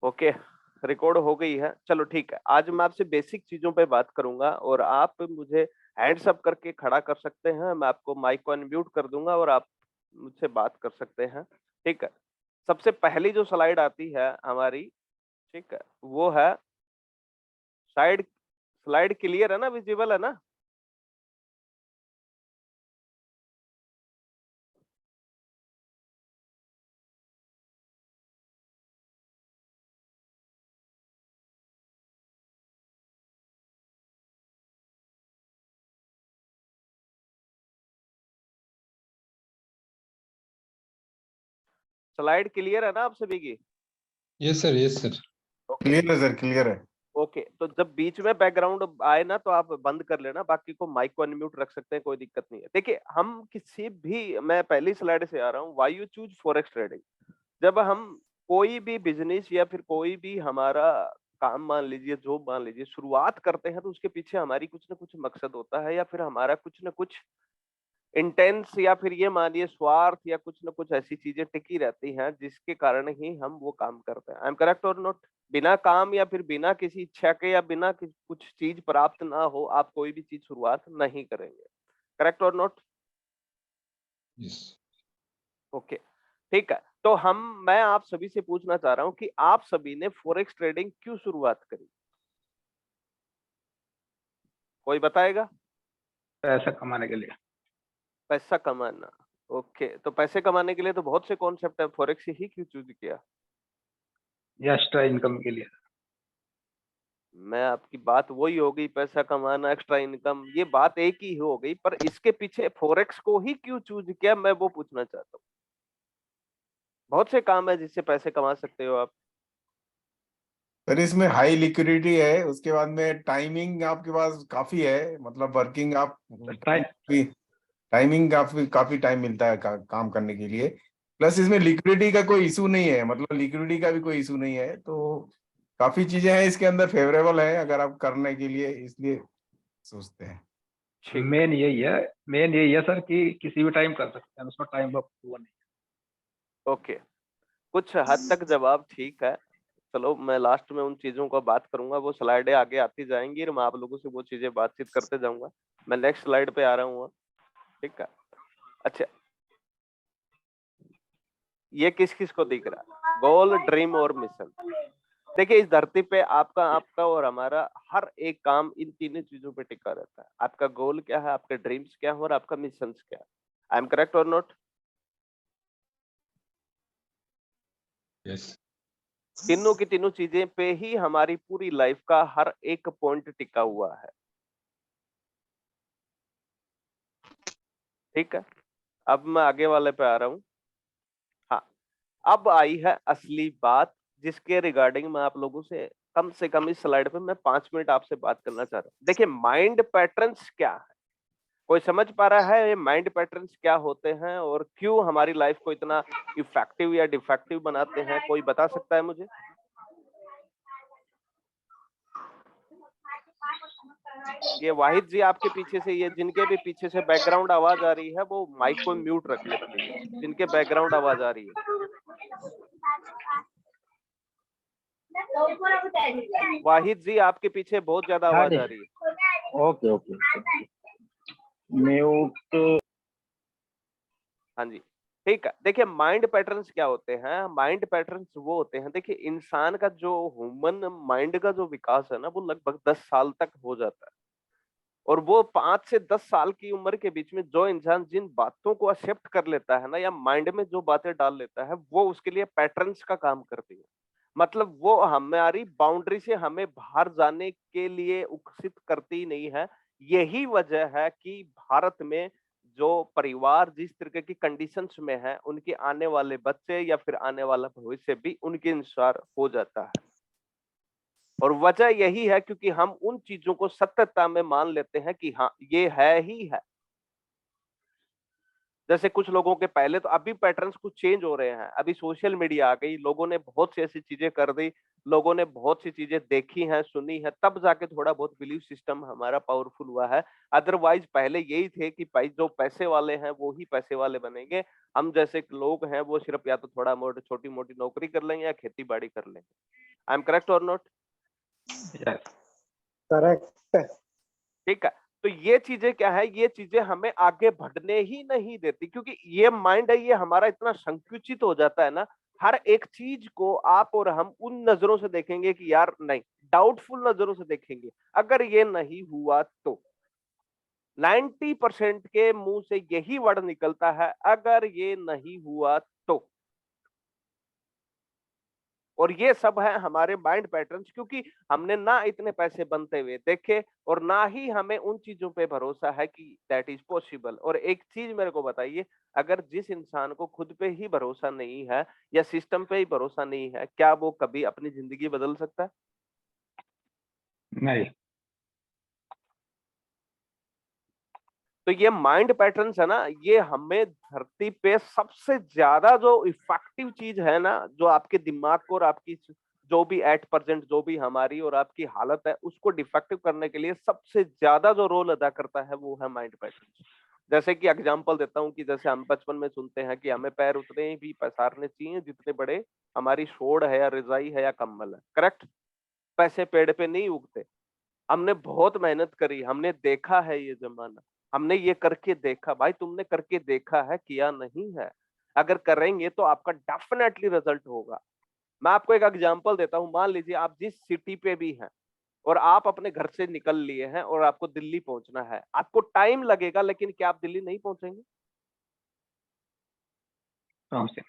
Okay, record हो गई है। चलो ठीक है, आज मैं आपसे बेसिक चीजों पे बात करूंगा और आप मुझे हैंड्स अप करके खड़ा कर सकते हैं। मैं आपको माइक को अनम्यूट कर दूंगा और आप मुझसे बात कर सकते हैं। ठीक है, सबसे पहली जो स्लाइड आती है हमारी, ठीक है, वो है साइड। स्लाइड क्लियर है ना, विजिबल है ना? स्लाइड क्लियर है ना आप सभी की? Yes sir, yes sir. Okay. Clear है सर, क्लियर है। ओके, तो जब बीच में बैकग्राउंड आए ना तो आप बंद कर लेना, बाकी को माइक को अनम्यूट रख सकते हैं, कोई दिक्कत नहीं है। देखिए, हम किसी भी, मैं पहली स्लाइड से आ रहा हूँ, why you choose forex trading. जब हम कोई भी बिजनेस या फिर कोई भी हमारा काम मान लीजिए, जॉब मान लीजिए, शुरुआत करते हैं तो उसके पीछे हमारी कुछ ना कुछ मकसद होता है या फिर हमारा कुछ ना कुछ इंटेंस या फिर ये मानिए स्वार्थ या कुछ ना कुछ ऐसी चीजें टिकी रहती हैं जिसके कारण ही हम वो काम करते हैं। आई एम करेक्ट और नॉट? बिना काम या फिर बिना किसी इच्छा के या बिना कुछ चीज प्राप्त ना हो आप कोई भी चीज शुरुआत नहीं करेंगे। करेक्ट और नॉट? यस। ओके, ठीक है। तो मैं आप सभी से पूछना चाह रहा हूं कि आप सभी ने फॉरेक्स ट्रेडिंग क्यों शुरुआत करी? कोई बताएगा? पैसा कमाने के लिए। पैसा कमाना। ओके, तो पैसे कमाने के लिए तो बहुत से कॉन्सेप्ट है, फॉरेक्स ही क्यों चूज किया? या एक्स्ट्रा इनकम के लिए। मैं आपकी बात वही हो गई, पैसा कमाना, एक्स्ट्रा इनकम, ये बात एक ही हो गई, पर इसके पीछे फॉरेक्स को ही क्यों चूज किया, मैं वो पूछना चाहता हूँ। बहुत से काम है जिससे पैसे कमा सकते हो आप। सर इसमें हाई लिक्विडिटी है, उसके बाद में टाइमिंग आपके पास काफी है, मतलब वर्किंग आप टाइमिंग काफी काफी टाइम मिलता है काम करने के लिए। प्लस इसमें लिक्विडिटी का कोई इशू नहीं है, मतलब लिक्विडिटी का भी कोई इशू नहीं है, तो काफी चीजें हैं इसके अंदर फेवरेबल है अगर आप करने के लिए, इसलिए सोचते हैं। ठीक, मेन यही है सर कि किसी भी टाइम कर सकते हैं, उसमें टाइम वक्त हुआ नहीं। ओके, कुछ हद तक जवाब ठीक है। चलो, मैं लास्ट में उन चीजों का बात करूंगा, वो स्लाइडें आगे आती जाएंगी और मैं आप लोगों से वो चीजें बातचीत करते जाऊंगा। मैं नेक्स्ट स्लाइड पे आ रहा हूँ। ठीक है, अच्छा, ये किस किस को दिख रहा है? गोल, ड्रीम और मिशन। देखिए, इस धरती पे आपका आपका और हमारा हर एक काम इन तीनों चीजों पे टिका रहता है। आपका गोल क्या है, आपके ड्रीम्स क्या है और आपका मिशन क्या है। आई एम करेक्ट और नॉट? यस। तीनों की तीनों चीजें पे ही हमारी पूरी लाइफ का हर एक पॉइंट टिका हुआ है। ठीक है, अब मैं आगे वाले पे आ रहा हूँ। हाँ, अब आई है असली बात, जिसके रिगार्डिंग मैं आप लोगों से कम इस स्लाइड पे मैं 5 मिनट आपसे बात करना चाह रहा हूँ। देखिए, माइंड पैटर्न्स क्या है? कोई समझ पा रहा है ये माइंड पैटर्न्स क्या होते हैं और क्यों हमारी लाइफ को इतना इफेक्टिव या डिफेक्टिव बनाते हैं? कोई बता सकता है मुझे? ये वाहिद जी आपके पीछे से, ये जिनके भी पीछे से बैकग्राउंड आवाज आ रही है वो माइक को म्यूट रख ले प्लीज, जिनके बैकग्राउंड आवाज आ रही है। वाहिद जी आपके पीछे बहुत ज्यादा आवाज आ रही है। Okay okay. म्यूट। हाँ जी, ठीक है। देखिए, माइंड पैटर्न्स क्या होते हैं? माइंड पैटर्न्स वो होते हैं, देखिए, इंसान का जो ह्यूमन माइंड का जो विकास है ना, वो लगभग 10 साल तक हो जाता है। और वो 5 से 10 साल की उम्र के बीच में जो इंसान जिन बातों को एक्सेप्ट कर लेता है ना, या माइंड में जो बातें डाल लेता है, वो उसके लिए पैटर्न्स का काम करती है। मतलब वो हमारी बाउंड्री से हमें बाहर जाने के लिए उकसित करती नहीं है। यही वजह है कि भारत में जो परिवार जिस तरीके की कंडीशंस में है, उनके आने वाले बच्चे या फिर आने वाला भविष्य भी उनके अनुसार हो जाता है। और वजह यही है क्योंकि हम उन चीजों को सत्यता में मान लेते हैं कि हाँ, ये है ही है। जैसे कुछ लोगों के पहले तो अभी पैटर्न्स कुछ चेंज हो रहे हैं, अभी सोशल मीडिया आ गई, लोगों ने बहुत सी ऐसी चीजें कर दी, लोगों ने बहुत सी चीजें देखी हैं, सुनी है, तब जाके थोड़ा बहुत बिलीफ सिस्टम हमारा पावरफुल हुआ है। अदरवाइज पहले यही थे कि भाई जो पैसे वाले हैं वो ही पैसे वाले बनेंगे, हम जैसे लोग हैं वो सिर्फ या तो थोड़ा मोटी छोटी मोटी नौकरी कर लेंगे या खेती बाड़ी कर लेंगे। आई एम करेक्ट और नॉट? Yes correct. ठीक है। तो ये चीजें क्या है, ये चीजें हमें आगे बढ़ने ही नहीं देती, क्योंकि ये माइंड है, ये हमारा इतना संकुचित हो जाता है ना, हर एक चीज को आप और हम उन नजरों से देखेंगे कि यार नहीं, डाउटफुल नजरों से देखेंगे, अगर ये नहीं हुआ तो 90% के मुंह से यही वर्ड निकलता है, अगर ये नहीं हुआ तो। और ये सब है हमारे माइंड पैटर्न्स, क्योंकि हमने ना इतने पैसे बनते हुए देखे और ना ही हमें उन चीजों पे भरोसा है कि दैट इज पॉसिबल। और एक चीज मेरे को बताइए, अगर जिस इंसान को खुद पे ही भरोसा नहीं है या सिस्टम पे ही भरोसा नहीं है, क्या वो कभी अपनी जिंदगी बदल सकता है? नहीं। तो ये माइंड पैटर्न्स है ना, ये हमें धरती पे सबसे ज्यादा जो इफेक्टिव चीज है ना, जो आपके दिमाग को और आपकी जो भी एट परसेंट जो भी हमारी और आपकी हालत है उसको डिफेक्टिव करने के लिए सबसे ज्यादा जो रोल अदा करता है वो है माइंड पैटर्न्स। जैसे कि एग्जांपल देता हूँ कि जैसे हम बचपन में सुनते हैं कि हमें पैर उतने ही पसारने चाहिए जितने बड़े हमारी शोड़ है या रजाई है या कंबल है। करेक्ट? पैसे पेड़ पे नहीं उगते। हमने बहुत मेहनत करी, हमने देखा है ये जमाना, हमने ये करके देखा। भाई तुमने करके देखा है, किया नहीं है? अगर करेंगे तो आपका डेफिनेटली रिजल्ट होगा। मैं आपको एक एग्जांपल देता हूं, मान लीजिए आप जिस सिटी पे भी हैं और आप अपने घर से निकल लिए हैं और आपको दिल्ली पहुंचना है, आपको टाइम लगेगा, लेकिन क्या आप दिल्ली नहीं पहुंचेंगे? पहुंचे।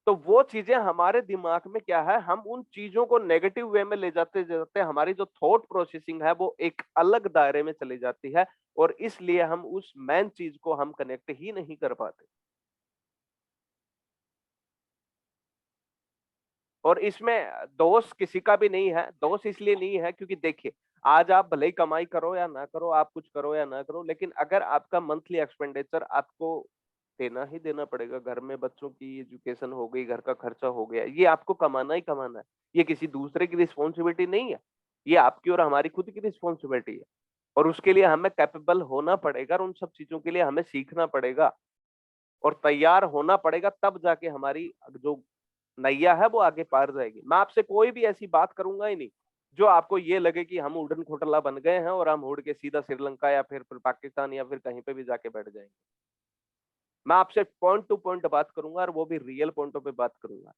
तो वो चीजें हमारे दिमाग में क्या है, हम उन चीजों को नेगेटिव वे में ले जाते जाते हमारी जो थॉट प्रोसेसिंग है वो एक अलग दायरे में चली जाती है, और इसलिए हम उस मेन चीज को हम कनेक्ट ही नहीं कर पाते। और इसमें दोष किसी का भी नहीं है। दोष इसलिए नहीं है क्योंकि देखिए, आज आप भले ही कमाई करो या ना करो, आप कुछ करो या ना करो, लेकिन अगर आपका मंथली एक्सपेंडिचर आपको देना ही देना पड़ेगा, घर में बच्चों की एजुकेशन हो गई, घर का खर्चा हो गया, ये आपको कमाना ही कमाना है। ये किसी दूसरे की रिस्पॉन्सिबिलिटी नहीं है, ये आपकी और हमारी खुद की रिस्पॉन्सिबिलिटी है। और उसके लिए हमें कैपेबल होना पड़ेगा और उन सब चीजों के लिए हमें सीखना पड़ेगा और तैयार होना पड़ेगा, तब जाके हमारी जो नैया है वो आगे पार जाएगी। मैं आपसे कोई भी ऐसी बात करूंगा ही नहीं जो आपको ये लगे कि हम उड़न खोटला बन गए हैं और हम उड़ के सीधा श्रीलंका या फिर पाकिस्तान या फिर कहीं पे भी जाके बैठ जाएंगे। मैं आपसे पॉइंट टू पॉइंट बात करूंगा और वो भी रियल पॉइंटों पे बात करूंगा।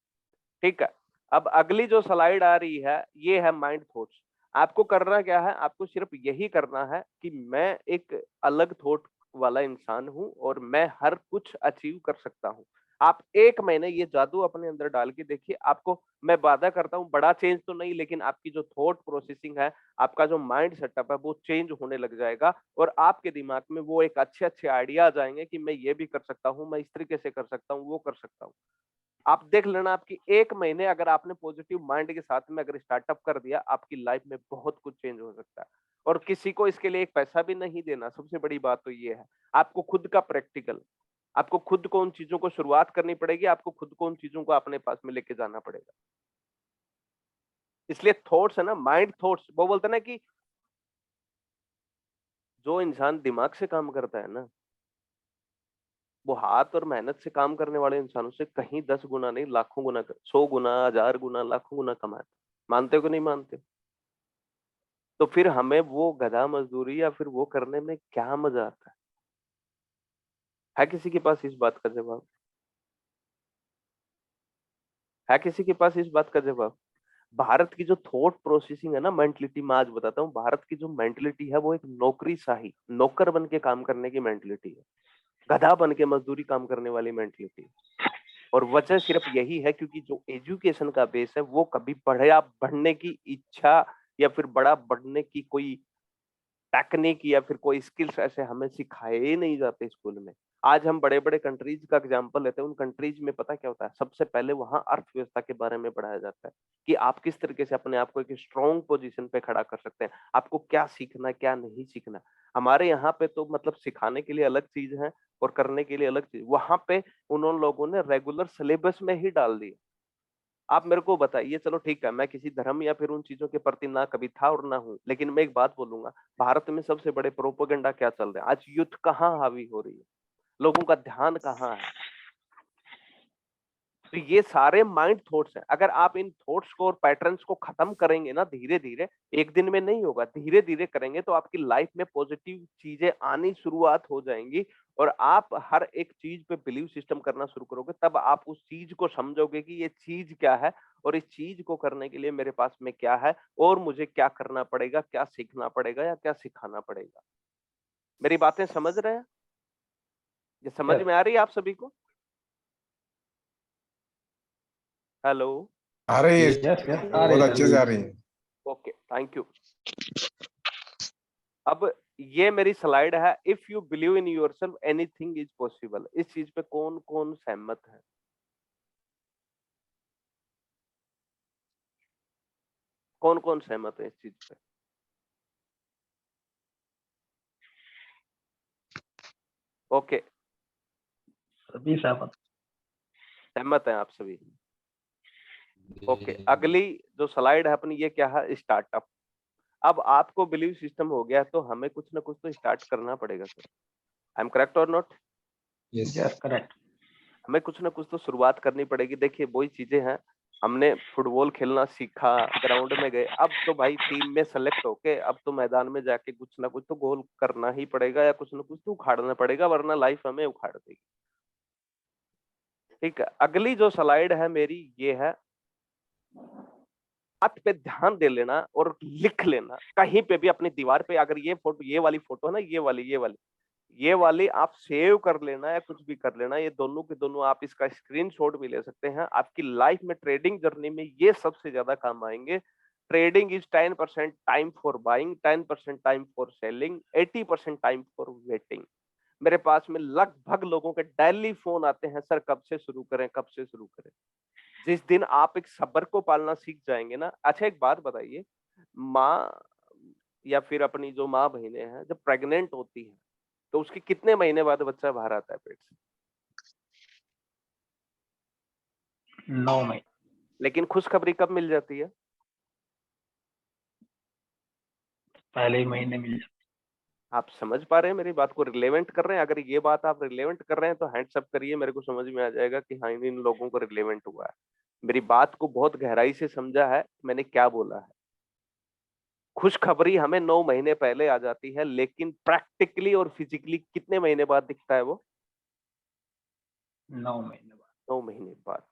ठीक है? अब अगली जो स्लाइड आ रही है ये है माइंड थॉट्स। आपको करना क्या है, आपको सिर्फ यही करना है कि मैं एक अलग थॉट वाला इंसान हूं और मैं हर कुछ अचीव कर सकता हूं। आप 1 महीने ये जादू अपने अंदर डाल के देखिए, आपको मैं वादा करता हूं बड़ा चेंज तो नहीं, लेकिन आपकी जो थॉट प्रोसेसिंग है, आपका जो माइंड सेटअप है वो चेंज होने लग जाएगा और आपके दिमाग में वो एक अच्छे अच्छे आइडिया आ जाएंगे कि मैं ये भी कर सकता हूँ, मैं इस तरीके से कर सकता हूँ, वो कर सकता हूँ। आप देख लेना, आपकी 1 महीने अगर आपने पॉजिटिव माइंड के साथ में अगर स्टार्टअप कर दिया, आपकी लाइफ में बहुत कुछ चेंज हो सकता है। और किसी को इसके लिए एक पैसा भी नहीं देना। सबसे बड़ी बात तो ये है, आपको खुद का प्रैक्टिकल, आपको खुद को उन चीजों को शुरुआत करनी पड़ेगी, आपको खुद को उन चीजों को अपने पास में लेके जाना पड़ेगा। इसलिए थॉट्स है ना, माइंड थॉट्स, वो बोलते हैं ना कि जो इंसान दिमाग से काम करता है ना, वो हाथ और मेहनत से काम करने वाले इंसानों से कहीं 10 गुना नहीं, लाखों गुना, 100 गुना, 1000 गुना, लाखों गुना कमाते। मानते हो कि नहीं मानते? तो फिर हमें वो गधा मजदूरी या फिर वो करने में क्या मजा आता है किसी के पास इस बात का जवाब? है किसी के पास इस बात का जवाब? भारत की जो थॉट प्रोसेसिंग है ना, मेंटलिटी, मैं आज बताता हूँ, भारत की जो मेंटलिटी है वो एक नौकरीशाही, नौकर बन के काम करने की मेंटलिटी है, गधा बन के मजदूरी काम करने वाली मेंटलिटी। और वजह सिर्फ यही है क्योंकि जो एजुकेशन का बेस है वो कभी बढ़ने की इच्छा या फिर बड़ा बढ़ने की कोई टेक्निक या फिर कोई स्किल्स ऐसे हमें सिखाए ही नहीं जाते स्कूल में। आज हम बड़े बड़े कंट्रीज का एग्जांपल लेते हैं, उन कंट्रीज में पता क्या होता है, सबसे पहले वहां अर्थव्यवस्था के बारे में पढ़ाया जाता है कि आप किस तरीके से अपने आप को एक स्ट्रॉन्ग पोजीशन पे खड़ा कर सकते हैं, आपको क्या सीखना है क्या नहीं सीखना। हमारे यहाँ पे तो मतलब सिखाने के लिए अलग चीज है और करने के लिए अलग चीज, वहां पे उन्होंने लोगों ने रेगुलर सिलेबस में ही डाल दिया। आप मेरे को बताइए, चलो ठीक है मैं किसी धर्म या फिर उन चीजों के प्रति ना कभी था और ना हूं, लेकिन मैं एक बात बोलूंगा, भारत में सबसे बड़े प्रोपेगेंडा क्या चल रहे हैं आज, युद्ध कहाँ हावी हो रही है, लोगों का ध्यान कहाँ है। तो ये सारे माइंड थॉट्स हैं, अगर आप इन थॉट्स को और पैटर्न्स को खत्म करेंगे ना धीरे धीरे, एक दिन में नहीं होगा, धीरे धीरे करेंगे तो आपकी लाइफ में पॉजिटिव चीजें आनी शुरुआत हो जाएंगी और आप हर एक चीज पे बिलीव सिस्टम करना शुरू करोगे। तब आप उस चीज को समझोगे कि ये चीज क्या है और इस चीज को करने के लिए मेरे पास में क्या है और मुझे क्या करना पड़ेगा, क्या सीखना पड़ेगा या क्या सिखाना पड़ेगा। मेरी बातें समझ रहे हैं? ये समझ Yes. में आ रही है आप सभी को? हेलो, आ रही है, Yes, yes, आ रही बहुत है अच्छे सर। से आ रही है। Okay, thank you. अब ये मेरी स्लाइड है, if you believe in yourself anything is possible. इस चीज पे कौन कौन सहमत है? कौन कौन सहमत है इस चीज पे? ओके, सभी सहमत। सहमत हैं आप सभी। ओके, अगली जो स्लाइड है अपनी, ये क्या है, स्टार्टअप। अब आपको बिलीव सिस्टम हो गया तो हमें कुछ ना कुछ तो स्टार्ट करना पड़ेगा सर। आई एम करेक्ट और नॉट? Yes. Yes correct. हमें कुछ ना कुछ तो शुरुआत करनी पड़ेगी। देखिए वही चीजें हैं, हमने फुटबॉल खेलना सीखा, ग्राउंड में गए, अब तो भाई टीम में सेलेक्ट होके अब तो मैदान में जाके कुछ ना कुछ तो गोल करना ही पड़ेगा या कुछ ना कुछ तो उखाड़ना पड़ेगा, वरना लाइफ हमें उखाड़ देगी। ठीक है, अगली जो स्लाइड है मेरी ये है, बात पे ध्यान दे लेना और लिख लेना कहीं पे भी अपनी दीवार पे। अगर ये फोटो, ये वाली फोटो है ना, ये वाली आप सेव कर लेना या कुछ भी कर लेना, ये दोनों के दोनों आप इसका स्क्रीनशॉट भी ले सकते हैं। आपकी लाइफ में ट्रेडिंग जर्नी में ये सबसे ज्यादा काम आएंगे। Trading is 10% time for buying, 10% time for selling, 80% time for waiting. मेरे पास में लगभग लोगों के डेली फोन आते हैं, सर कब से शुरू करें, कब से शुरू करें। जिस दिन आप एक सब्र को पालना सीख जाएंगे ना। अच्छा एक बात बताइए, माँ या फिर अपनी जो माँ बहनें हैं जब प्रेग्नेंट होती है तो उसके कितने महीने बाद बच्चा बाहर आता है पेट से? 9 महीने। लेकिन खुशखबरी कब मिल जाती है? पहले ही महीने मिल जाते। आप समझ पा रहे हैं मेरी बात को, रिलेवेंट कर रहे हैं? अगर ये बात आप रिलेवेंट कर रहे हैं तो हैंड्स अप करिए, मेरे को समझ में आ जाएगा कि हाँ इन लोगों को रिलेवेंट हुआ है, मेरी बात को बहुत गहराई से समझा है मैंने क्या बोला है। खुशखबरी हमें 9 महीने पहले आ जाती है, लेकिन प्रैक्टिकली और फिजिकली कितने महीने बाद दिखता है वो? 9 महीने बाद। 9 महीने बाद।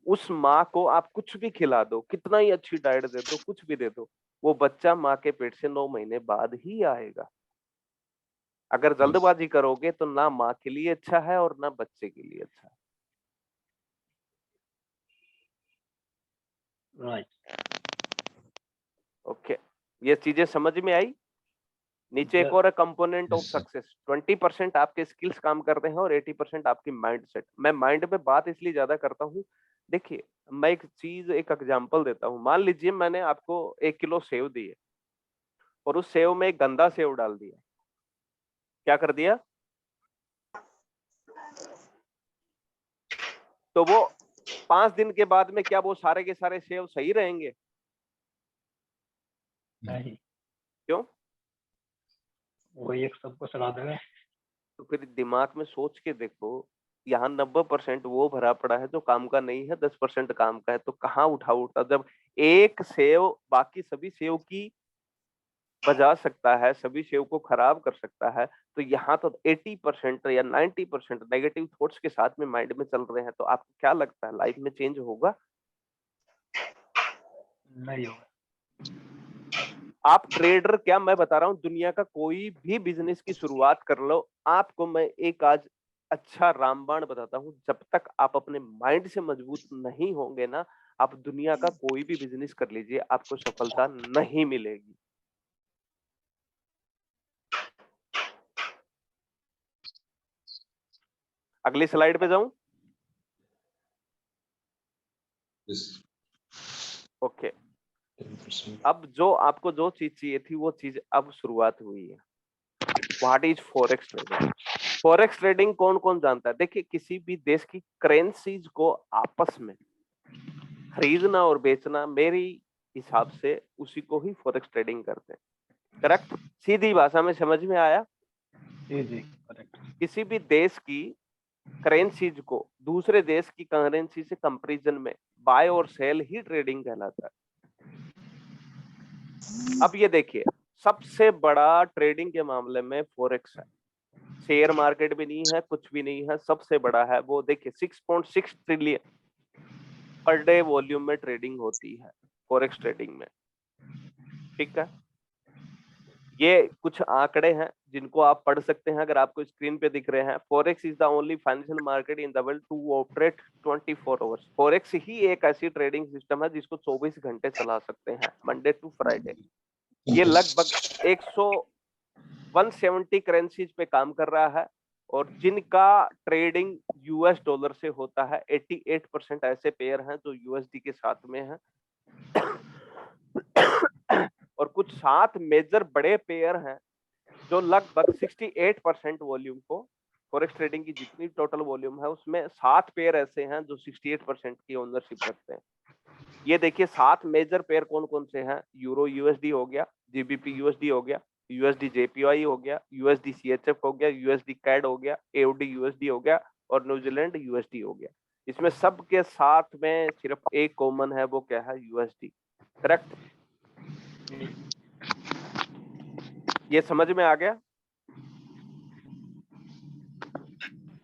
उस माँ को आप कुछ भी खिला दो, कितना ही अच्छी डाइट दे दो, कुछ भी दे दो, वो बच्चा माँ के पेट से 9 महीने बाद ही आएगा। अगर Yes. जल्दबाजी करोगे तो ना माँ के लिए अच्छा है और ना बच्चे के लिए अच्छा है। राइट। ओके, ये चीजें समझ में आई? नीचे एक Yes. और component of Yes, sir. Success, 20% आपके स्किल्स काम करते हैं और 80% आपकी माइंडसेट। मैं माइंड पे बात इसलिए ज्यादा करता हूँ, देखिए मैं एक चीज, एक एग्जांपल देता हूँ। मान लीजिए मैंने आपको 1 किलो सेव दिए और उस सेव में एक गंदा सेव डाल दिया, क्या कर दिया? तो वो 5 दिन के बाद में क्या वो सारे के सारे सेव सही रहेंगे? नहीं, क्यों? वो एक सबको सड़ा देगा। तो फिर दिमाग में सोच के देखो, यहाँ 90% वो भरा पड़ा है जो काम का नहीं है, 10% काम का है, तो कहाँ उठा उठा। जब एक सेव बाकी सभी सेव की बजा सकता है, सभी सेव को खराब कर सकता है, तो यहाँ तो 80% या 90% नेगेटिव थॉट्स के साथ में माइंड में चल रहे हैं। तो आपको क्या लगता है लाइफ में चेंज होगा? नहीं होगा। आप ट्रेडर क्या, मैं बता रहा हूं, दुनिया का कोई भी बिजनेस की शुरुआत कर लो, आपको मैं एक आज अच्छा रामबाण बताता हूं, जब तक आप अपने माइंड से मजबूत नहीं होंगे ना, आप दुनिया का कोई भी बिजनेस कर लीजिए, आपको सफलता नहीं मिलेगी। अगली स्लाइड पे जाऊं? Yes. ओके, 10%. अब जो आपको जो चीज चाहिए थी वो चीज अब शुरुआत हुई है। What is forex trading? Forex trading कौन कौन जानता है? देखिए, किसी भी देश की करेंसीज को आपस में खरीदना और बेचना, मेरी हिसाब से उसी को ही फॉरेक्स ट्रेडिंग करते हैं। करेक्ट? सीधी भाषा में समझ में आया? जी करेक्ट। किसी भी देश की करेंसीज को दूसरे देश की करेंसी से कंपैरिजन में बाय और सेल ही ट्रेडिंग कहलाता है। अब ये देखिए, सबसे बड़ा ट्रेडिंग के मामले में फॉरेक्स है। शेयर मार्केट भी नहीं है, कुछ भी नहीं है, सबसे बड़ा है वो। देखिए 6.6 ट्रिलियन पर डे वॉल्यूम में ट्रेडिंग होती है फॉरेक्स ट्रेडिंग में। ठीक है, ये कुछ आंकड़े हैं जिनको आप पढ़ सकते हैं, अगर आपको स्क्रीन पे दिख रहे हैं। Forex is the only financial market in the world to operate 24 hours. Forex ही एक ऐसी ट्रेडिंग सिस्टम है जिसको 24 घंटे चला सकते हैं, मंडे टू फ्राइडे। ये लगभग 170 करेंसीज पे काम कर रहा है, और जिनका ट्रेडिंग यूएस डॉलर से होता है। 88% ऐसे पेयर हैं जो यूएसडी के साथ में हैं और कुछ 7 मेजर बड़े पेयर हैं जो लगभग 68% वॉल्यूम को, फॉरेक्स ट्रेडिंग की जितनी टोटल वॉल्यूम है उसमें 7 पेयर ऐसे हैं जो 68% की ओनरशिप रखते हैं। ये देखिए 7 मेजर पेयर कौन कौन से हैं? यूरो यूएसडी हो गया, जीबीपी यूएसडी हो गया, यूएसडी जेपीवाई हो गया, यूएसडी सीएचएफ हो गया, यूएसडी कैड हो गया, एओडी यूएसडी हो गया और न्यूजीलैंड यूएसडी हो गया। इसमें सबके साथ में सिर्फ एक कॉमन है, वो क्या है? यूएसडी। करेक्ट? ये समझ में आ गया?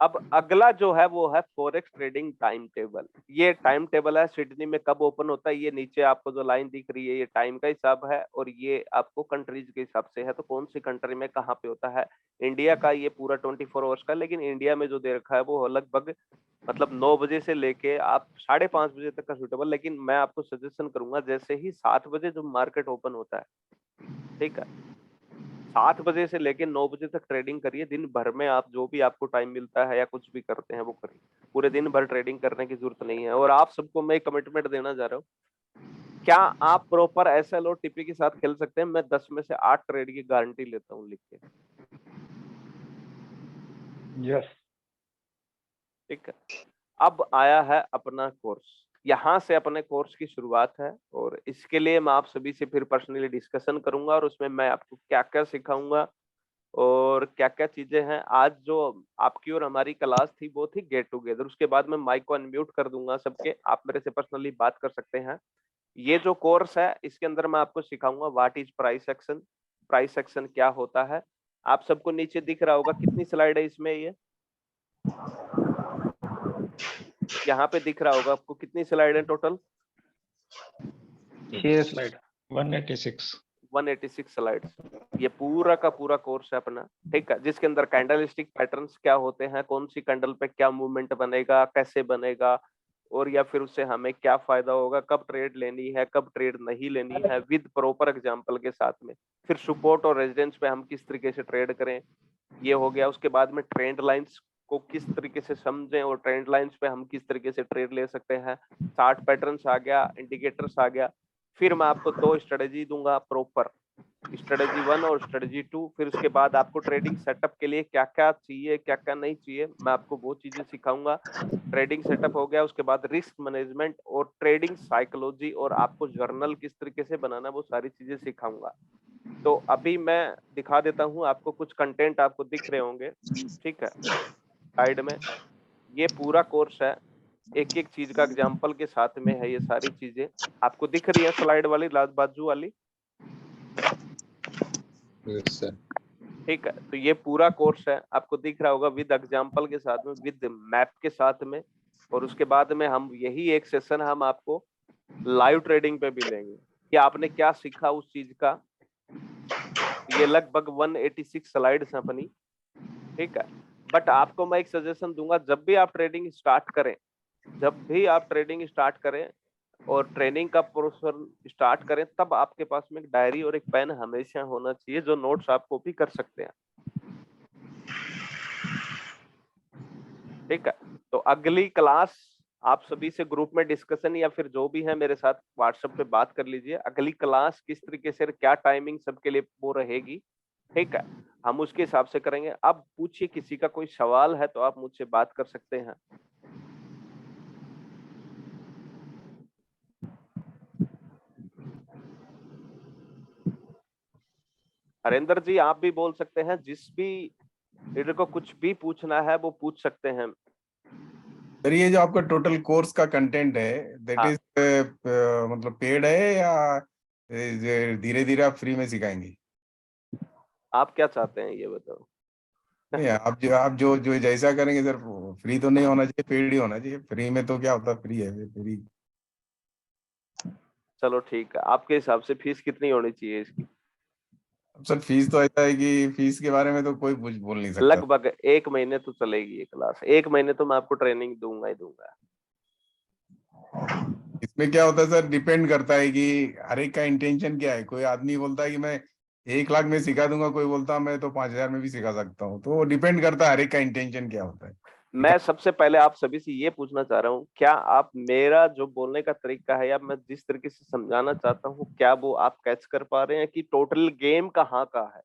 अब अगला जो है वो है फॉरेक्स ट्रेडिंग टाइम टेबल। ये टाइम टेबल है, सिडनी में कब ओपन होता है। ये नीचे आपको जो लाइन दिख रही है ये टाइम का हिसाब है, और ये आपको कंट्रीज के हिसाब से है, तो कौन सी कंट्री में कहाँ पे होता है। इंडिया का ये पूरा 24 आवर्स का, लेकिन इंडिया में जो दे रखा है वो लगभग मतलब 9 बजे से लेके आप 5:30 बजे तक का सूटेबल। लेकिन मैं आपको सजेशन करूंगा, जैसे ही 7 बजे जो मार्केट ओपन होता है, ठीक है, 7 बजे से लेके 9 बजे तक ट्रेडिंग करिए। दिन भर में आप जो भी आपको टाइम मिलता है या कुछ भी करते हैं वो करिए। पूरे दिन भर ट्रेडिंग करने की जरूरत नहीं है। और आप सबको मैं कमिटमेंट देना चाह रहा हूँ, क्या आप प्रॉपर एसएल और टीपी के साथ खेल सकते हैं? मैं 10 में से 8 ट्रेड की गारंटी लेता हूँ लिख के। यस। ठीक है, अब आया है अपना कोर्स। यहाँ से अपने कोर्स की शुरुआत है, और इसके लिए मैं आप सभी से फिर पर्सनली डिस्कशन करूंगा, और उसमें मैं आपको क्या क्या सिखाऊंगा और क्या क्या चीजें हैं। आज जो आपकी और हमारी क्लास थी वो थी गेट टुगेदर। उसके बाद मैं माइक को अनम्यूट कर दूंगा सबके, आप मेरे से पर्सनली बात कर सकते हैं। ये जो कोर्स है इसके अंदर मैं आपको सिखाऊंगा what is price action, price action क्या होता है। आप सबको नीचे दिख रहा होगा, कितनी स्लाइड है इसमें? ये यहाँ पे दिख रहा होगा आपको, कितनी स्लाइड है टोटल? 6 स्लाइड। 186. 186 स्लाइड्स। ये पूरा का पूरा कोर्स है अपना, ठीक है, जिसके अंदर कैंडलस्टिक पैटर्न्स क्या होते हैं, कौन सी कैंडल पे क्या मूवमेंट बनेगा, कैसे बनेगा, और या फिर उससे हमें क्या फायदा होगा, कब ट्रेड लेनी है, कब ट्रेड नहीं लेनी है, विद प्रॉपर एग्जांपल के साथ में। फिर सपोर्ट और रेजिस्टेंस पे हम किस तरीके से ट्रेड करें, ये हो गया। उसके बाद में ट्रेंड लाइंस को किस तरीके से समझें, और ट्रेंड लाइंस पे हम किस तरीके से ट्रेड ले सकते हैं। चार्ट पैटर्न्स आ गया, इंडिकेटर्स आ गया। फिर मैं आपको 2 स्ट्रेटेजी दूंगा प्रॉपर, स्ट्रेटेजी 1 और स्ट्रेटेजी 2। फिर उसके बाद आपको ट्रेडिंग सेटअप के लिए क्या क्या चाहिए, क्या क्या नहीं चाहिए, मैं आपको वो चीजें सिखाऊंगा। ट्रेडिंग सेटअप हो गया, उसके बाद रिस्क मैनेजमेंट और ट्रेडिंग साइकोलॉजी, और आपको जर्नल किस तरीके से बनाना, वो सारी चीजें सिखाऊंगा। तो अभी मैं दिखा देता हूँ आपको, कुछ कंटेंट आपको दिख रहे होंगे, ठीक है, साइड में। ये पूरा कोर्स है, एक एक चीज का एग्जाम्पल के साथ में है। ये सारी चीजें आपको दिख रही है स्लाइड वाली, बाजू वाली, Yes, sir. ठीक है। तो ये पूरा कोर्स है, आपको दिख रहा होगा, विद एग्जाम्पल के साथ में, विद मैप के साथ में। और उसके बाद में हम यही एक सेशन हम आपको लाइव ट्रेडिंग पे भी लेंगे कि आपने क्या सीखा उस चीज का। ये लगभग 186 स्लाइड्स हैं अपनी, ठीक है। बट आपको मैं एक सजेशन दूंगा, जब भी आप ट्रेडिंग स्टार्ट करें, जब भी आप ट्रेडिंग स्टार्ट करें और ट्रेनिंग का प्रोसेस स्टार्ट करें, तब आपके पास में एक डायरी और एक पेन हमेशा होना चाहिए, जो नोट्स आप कॉपी कर सकते हैं, ठीक है, तो अगली क्लास आप सभी से ग्रुप में डिस्कशन या फिर जो भी है मेरे साथ व्हाट्सएप पे बात कर लीजिए, अगली क्लास किस तरीके से, क्या टाइमिंग सबके लिए वो रहेगी, ठीक है, हम उसके हिसाब से करेंगे। अब पूछिए, किसी का कोई सवाल है तो आप मुझसे बात कर सकते हैं। हरेंद्र जी आप भी बोल सकते हैं, जिस भी लीडर को कुछ भी पूछना है वो पूछ सकते हैं। सर ये जो आपका टोटल कोर्स का कंटेंट है दैट हाँ। इज मतलब पेड है या धीरे धीरे आप फ्री में सिखाएंगे? आप क्या चाहते हैं ये बताओ। नहीं, आप जो जो जैसा करेंगे सर, फ्री तो नहीं होना चाहिए, पेड ही होना चाहिए। फ्री में तो क्या होता, फ्री है फ्री। चलो ठीक है, आपके हिसाब से फीस कितनी होनी चाहिए इसकी? सर फीस तो ऐसा है कि फीस के बारे में तो कोई कुछ बोल नहीं सकता। लगभग 1 महीने तो चलेगी ये क्लास, 1 महीने तो मैं आपको ट्रेनिंग दूंगा ही दूंगा। इसमें क्या होता है सर, डिपेंड करता है कि हर एक का इंटेंशन क्या है। कोई आदमी बोलता है कि मैं 1 लाख में सिखा दूंगा, कोई बोलता है मैं तो 5,000 में भी सिखा सकता हूँ। तो डिपेंड करता है हर एक का इंटेंशन क्या होता है। मैं सबसे पहले आप सभी से ये पूछना चाह रहा हूँ, क्या आप मेरा जो बोलने का तरीका है या मैं जिस तरीके से समझाना चाहता हूँ, क्या वो आप कैच कर पा रहे हैं कि टोटल गेम कहाँ का है?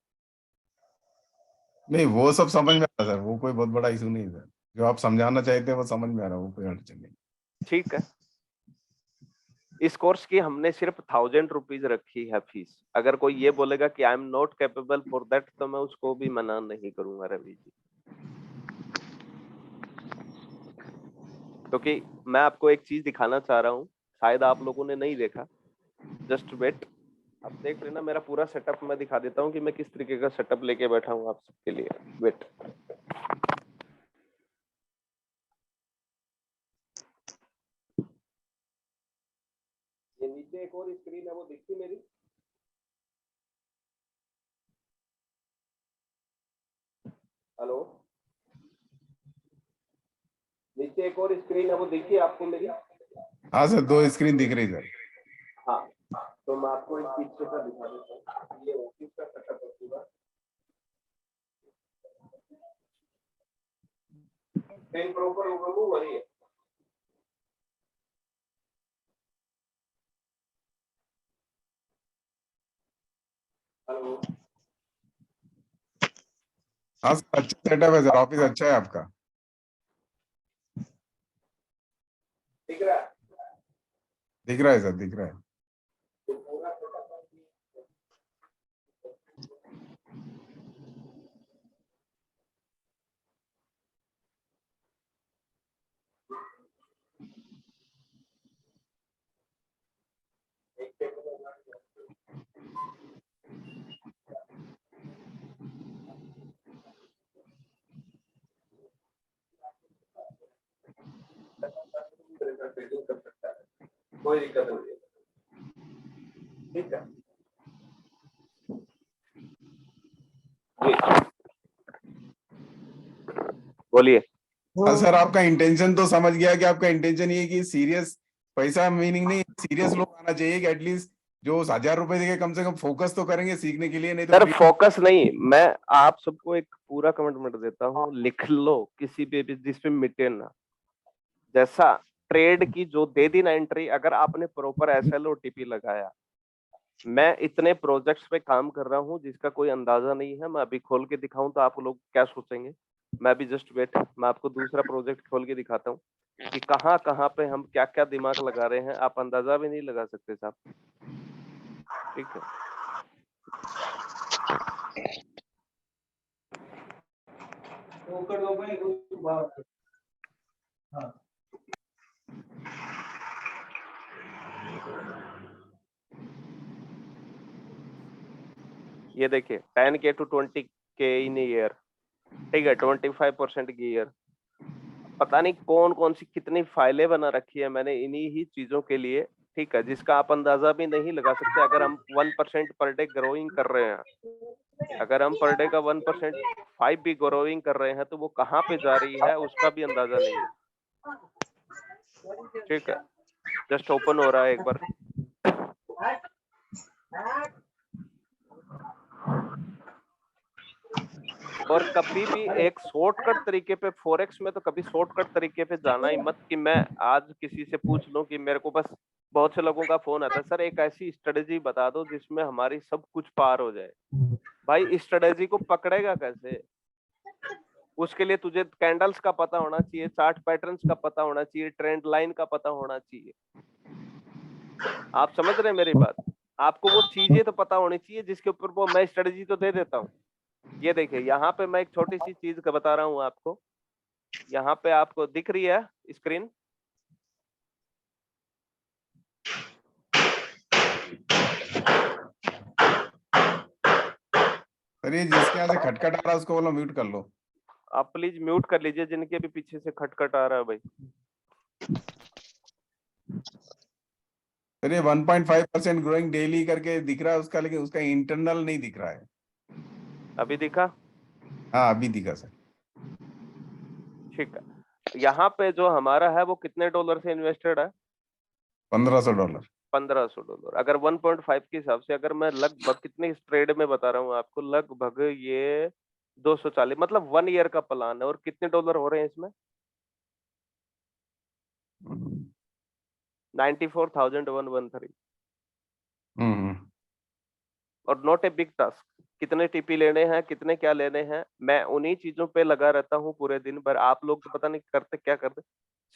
नहीं, वो सब समझ में आ रहा सर, वो कोई बहुत बड़ा इशू नहीं है सर। जो आप समझाना चाहते हैं वो समझ में आ रहा है, वो कोई अड़चन नहीं। ठीक है, इस कोर्स की हमने सिर्फ 1000 रुपीज रखी है फीस। अगर कोई ये बोलेगा कि I am not capable for that, तो मैं उसको भी मना नहीं करूंगा रवि जी, क्योंकि मैं आपको एक चीज दिखाना चाह रहा हूँ, शायद आप लोगों ने नहीं देखा। जस्ट वेट, आप देख लेना मेरा पूरा सेटअप। मैं दिखा देता हूँ कि मैं किस तरीके का सेटअप लेके बैठा हूँ आप सबके लिए। वेट, ये नीचे एक और स्क्रीन है, वो दिखती मेरी? हेलो, नीचे एक और स्क्रीन है, वो दिखी आपको मेरी? हाँ सर, 2 स्क्रीन दिख रही सर। हाँ, तो मैं आपको एक पीछे का दिखा देता हूँ। ये ऑफिस का सेटअप है पूरा। पेन प्रॉपर रिमूव हो रही है। हेलो, हाँ सर, अच्छा सेटअप है सर, ऑफिस अच्छा है आपका। दिख रहा है? दिख रहा है सर, दिख रहा है। तो पूरा सेटअप ट्रेडिंग कर सकता है, कोई दिक्कत नहीं है। ठीक है जी, बोलिए। हाँ सर, आपका इंटेंशन तो समझ गया कि आपका इंटेंशन ये है कि सीरियस पैसा मीनिंग नहीं, सीरियस लोग आना चाहिए कि एटलीस्ट जो 1,000 रुपए देके कम से कम फोकस तो करेंगे सीखने के लिए, नहीं तो सर फ्री। फोकस नहीं, मैं आप सबको एक पूरा कमिटमेंट देता हूँ, लिख लो किसी पे भी जिसपे मिटे ना। जैसा ट्रेड की जो दे दी ना एंट्री, अगर आपने प्रॉपर एसएल और टीपी लगाया, मैं इतने प्रोजेक्ट्स पे काम कर रहा हूँ जिसका कोई अंदाजा नहीं है। मैं अभी खोल के दिखाऊं तो आप लोग क्या सोचेंगे? मैं अभी जस्ट वेट, मैं आपको दूसरा प्रोजेक्ट खोल के दिखाता हूँ कि कहाँ कहाँ पे हम क्या क्या दिमाग लगा रहे हैं, आप अंदाजा भी नहीं लगा सकते साहब। ठीक है, ये देखिए 10K to 20K in year, ठीक है, 25% ईयर। पता नहीं कौन कौन सी कितनी फाइलें बना रखी है मैंने इन्हीं ही चीजों के लिए, ठीक है, जिसका आप अंदाजा भी नहीं लगा सकते। अगर हम 1% पर डे ग्रोइंग कर रहे हैं, अगर हम पर डे का 1% 5 भी ग्रोइंग कर रहे हैं, तो वो कहाँ पे जा रही है उसका भी अंदाजा नहीं है। ठीक है, जस्ट ओपन हो रहा है एक बार। और कभी भी एक शॉर्टकट तरीके पे फॉरेक्स में तो कभी शॉर्टकट तरीके पे जाना ही मत कि मैं आज किसी से पूछ लूं कि मेरे को बस बहुत से लोगों का फोन आता है, सर एक ऐसी स्ट्रेटेजी बता दो जिसमें हमारी सब कुछ पार हो जाए। भाई स्ट्रेटेजी को पकड़ेगा कैसे? उसके लिए तुझे कैंडल्स का पता होना चाहिए, चार्ट पैटर्न्स का पता होना चाहिए, ट्रेंड लाइन का पता होना चाहिए। आप समझ रहे हैं मेरी बात? आपको वो चीजें तो पता होनी चाहिए जिसके ऊपर वो मैं स्ट्रेटेजी तो दे देता हूँ। ये देखिए यहाँ पे मैं एक छोटी सी चीज का बता रहा हूँ आपको। यहाँ पे आपको दिख रही है स्क्रीन? सर ये जिसके यहाँ से खटखट आ रहा है उसको बोलो म्यूट कर लो। आप प्लीज म्यूट कर लीजिए जिनके भी पीछे से खटखट आ रहा है भाई। सर ये 1.5% ग्रोइंग डेली करके दिख रहा है उसका, लेकिन उसका इंटरनल नहीं दिख रहा है। अभी दिखा? हाँ अभी दिखा सर। ठीक है। यहाँ पे जो हमारा है वो कितने डॉलर से इन्वेस्टेड है? $1500। 1500 डॉलर। अगर 1.5 के हिसाब से अगर मैं लगभग कितने इस ट्रेड में बता रहा हूँ आपको, लगभग ये 240, मतलब 1 ईयर का प्लान है। और कितने डॉलर हो रहे हैं इसमें? 94,113। और नॉट ए बिग टास्क। कितने टीपी लेने हैं, कितने क्या लेने हैं, मैं उन्हीं चीजों पे लगा रहता हूँ पूरे दिन भर। आप लोग तो पता नहीं करते क्या करते।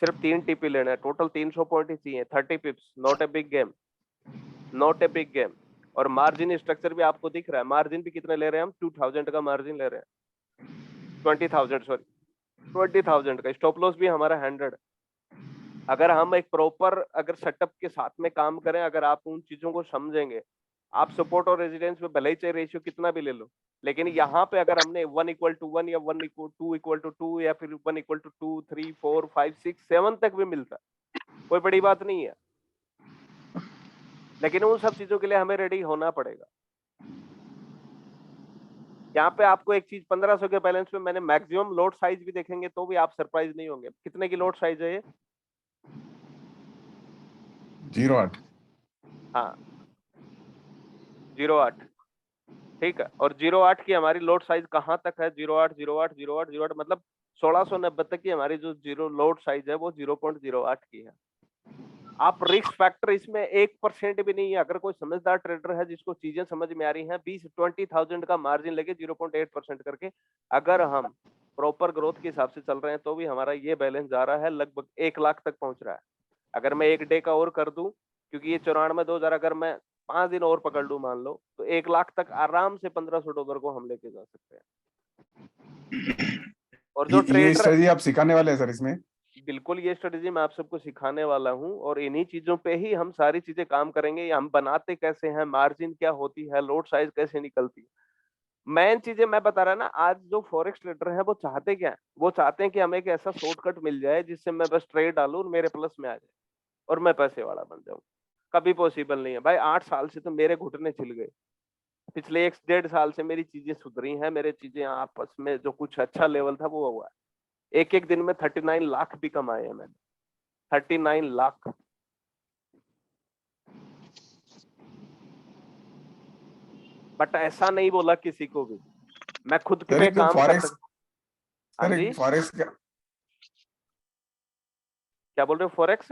सिर्फ 3 टीपी लेना है, टोटल 300 पॉइंट ही चाहिए, 30 पिप्स। Not a big game, not a big game. और मार्जिन स्ट्रक्चर भी आपको दिख रहा है। मार्जिन भी कितने ले रहे हैं हम? 2000 का मार्जिन ले रहे हैं। 20,000 सॉरी, 20,000 का। स्टॉप लॉस भी हमारा 100। अगर हम एक प्रॉपर अगर सेटअप के साथ में काम करें, अगर आप उन चीजों को समझेंगे, आप सपोर्ट और रेजिडेंस में भले ही चाहे रेशियो कितना भी ले लो, लेकिन यहाँ पे अगर हमने 1:1 या 2:2 या फिर 1:2, 3, 4, 5, 6, 7 तक भी मिलता है, कोई बड़ी बात नहीं है। लेकिन उन सब चीजों के लिए हमें रेडी होना पड़ेगा। यहाँ पे आपको एक चीज, 1500 के बैलेंस में मैंने मैक्सिमम लॉट साइज भी देखेंगे तो भी आप सरप्राइज नहीं होंगे। कितने की लॉट साइज है ये? 08। हाँ 08। ठीक है। और 08 की हमारी लोड साइज कहाँ तक है? 08, 08, 08, 08, मतलब 1690 तक की हमारी जो जीरो लोड साइज है वो 0.08 की है। आप रिस्क फैक्टर इसमें 1% भी नहीं है। अगर कोई समझदार ट्रेडर है जिसको चीजें समझ में आ रही हैं, 20,000 का मार्जिन लेके 0.8% करके अगर हम प्रॉपर ग्रोथ के हिसाब से चल रहे हैं तो भी हमारा ये बैलेंस जा रहा है लगभग 1 लाख तक पहुंच रहा है। अगर मैं 1 डे का और कर दूं, क्योंकि ये 94,000, अगर मैं 5 दिन और पकड़ लूं मान लो, तो 1 लाख तक आराम से 1500 डॉलर को हम लेके जा सकते हैं। और जो ये ट्रेडर, स्ट्रेटजी आप सिखाने वाले हैं सर इसमें? बिल्कुल ये स्ट्रेटेजी मैं आप सबको सिखाने वाला हूं और इन्हीं चीजों पे ही हम सारी चीजें काम करेंगे। हम बनाते कैसे हैं, मार्जिन क्या होती है, लोड साइज कैसे निकलती है, मेन चीजें मैं बता रहा ना। आज जो फॉरेक्स ट्रेडर हैं वो चाहते क्या है? वो चाहते हैं कि हमें एक ऐसा शॉर्टकट मिल जाए जिससे मैं बस ट्रेड डालूं और मेरे प्लस में आ जाए और मैं पैसे वाला बन जाऊं। कभी पॉसिबल नहीं है भाई। 8 साल से तो मेरे घुटने छिल गए। पिछले 1 डेढ़ साल से मेरी चीजें सुधरी हैं। मेरे चीजें आपस में जो कुछ अच्छा लेवल था वो हुआ है। एक दिन में 39 लाख भी कमाए हैं मैंने। 39 लाख। बट ऐसा नहीं बोला किसी को भी, मैं खुद सर पे एक काम कर फॉरेक्स सकता। हाँ सर जी, एक फॉरेक्स का क्या बोल रहे हो? फॉरेक्स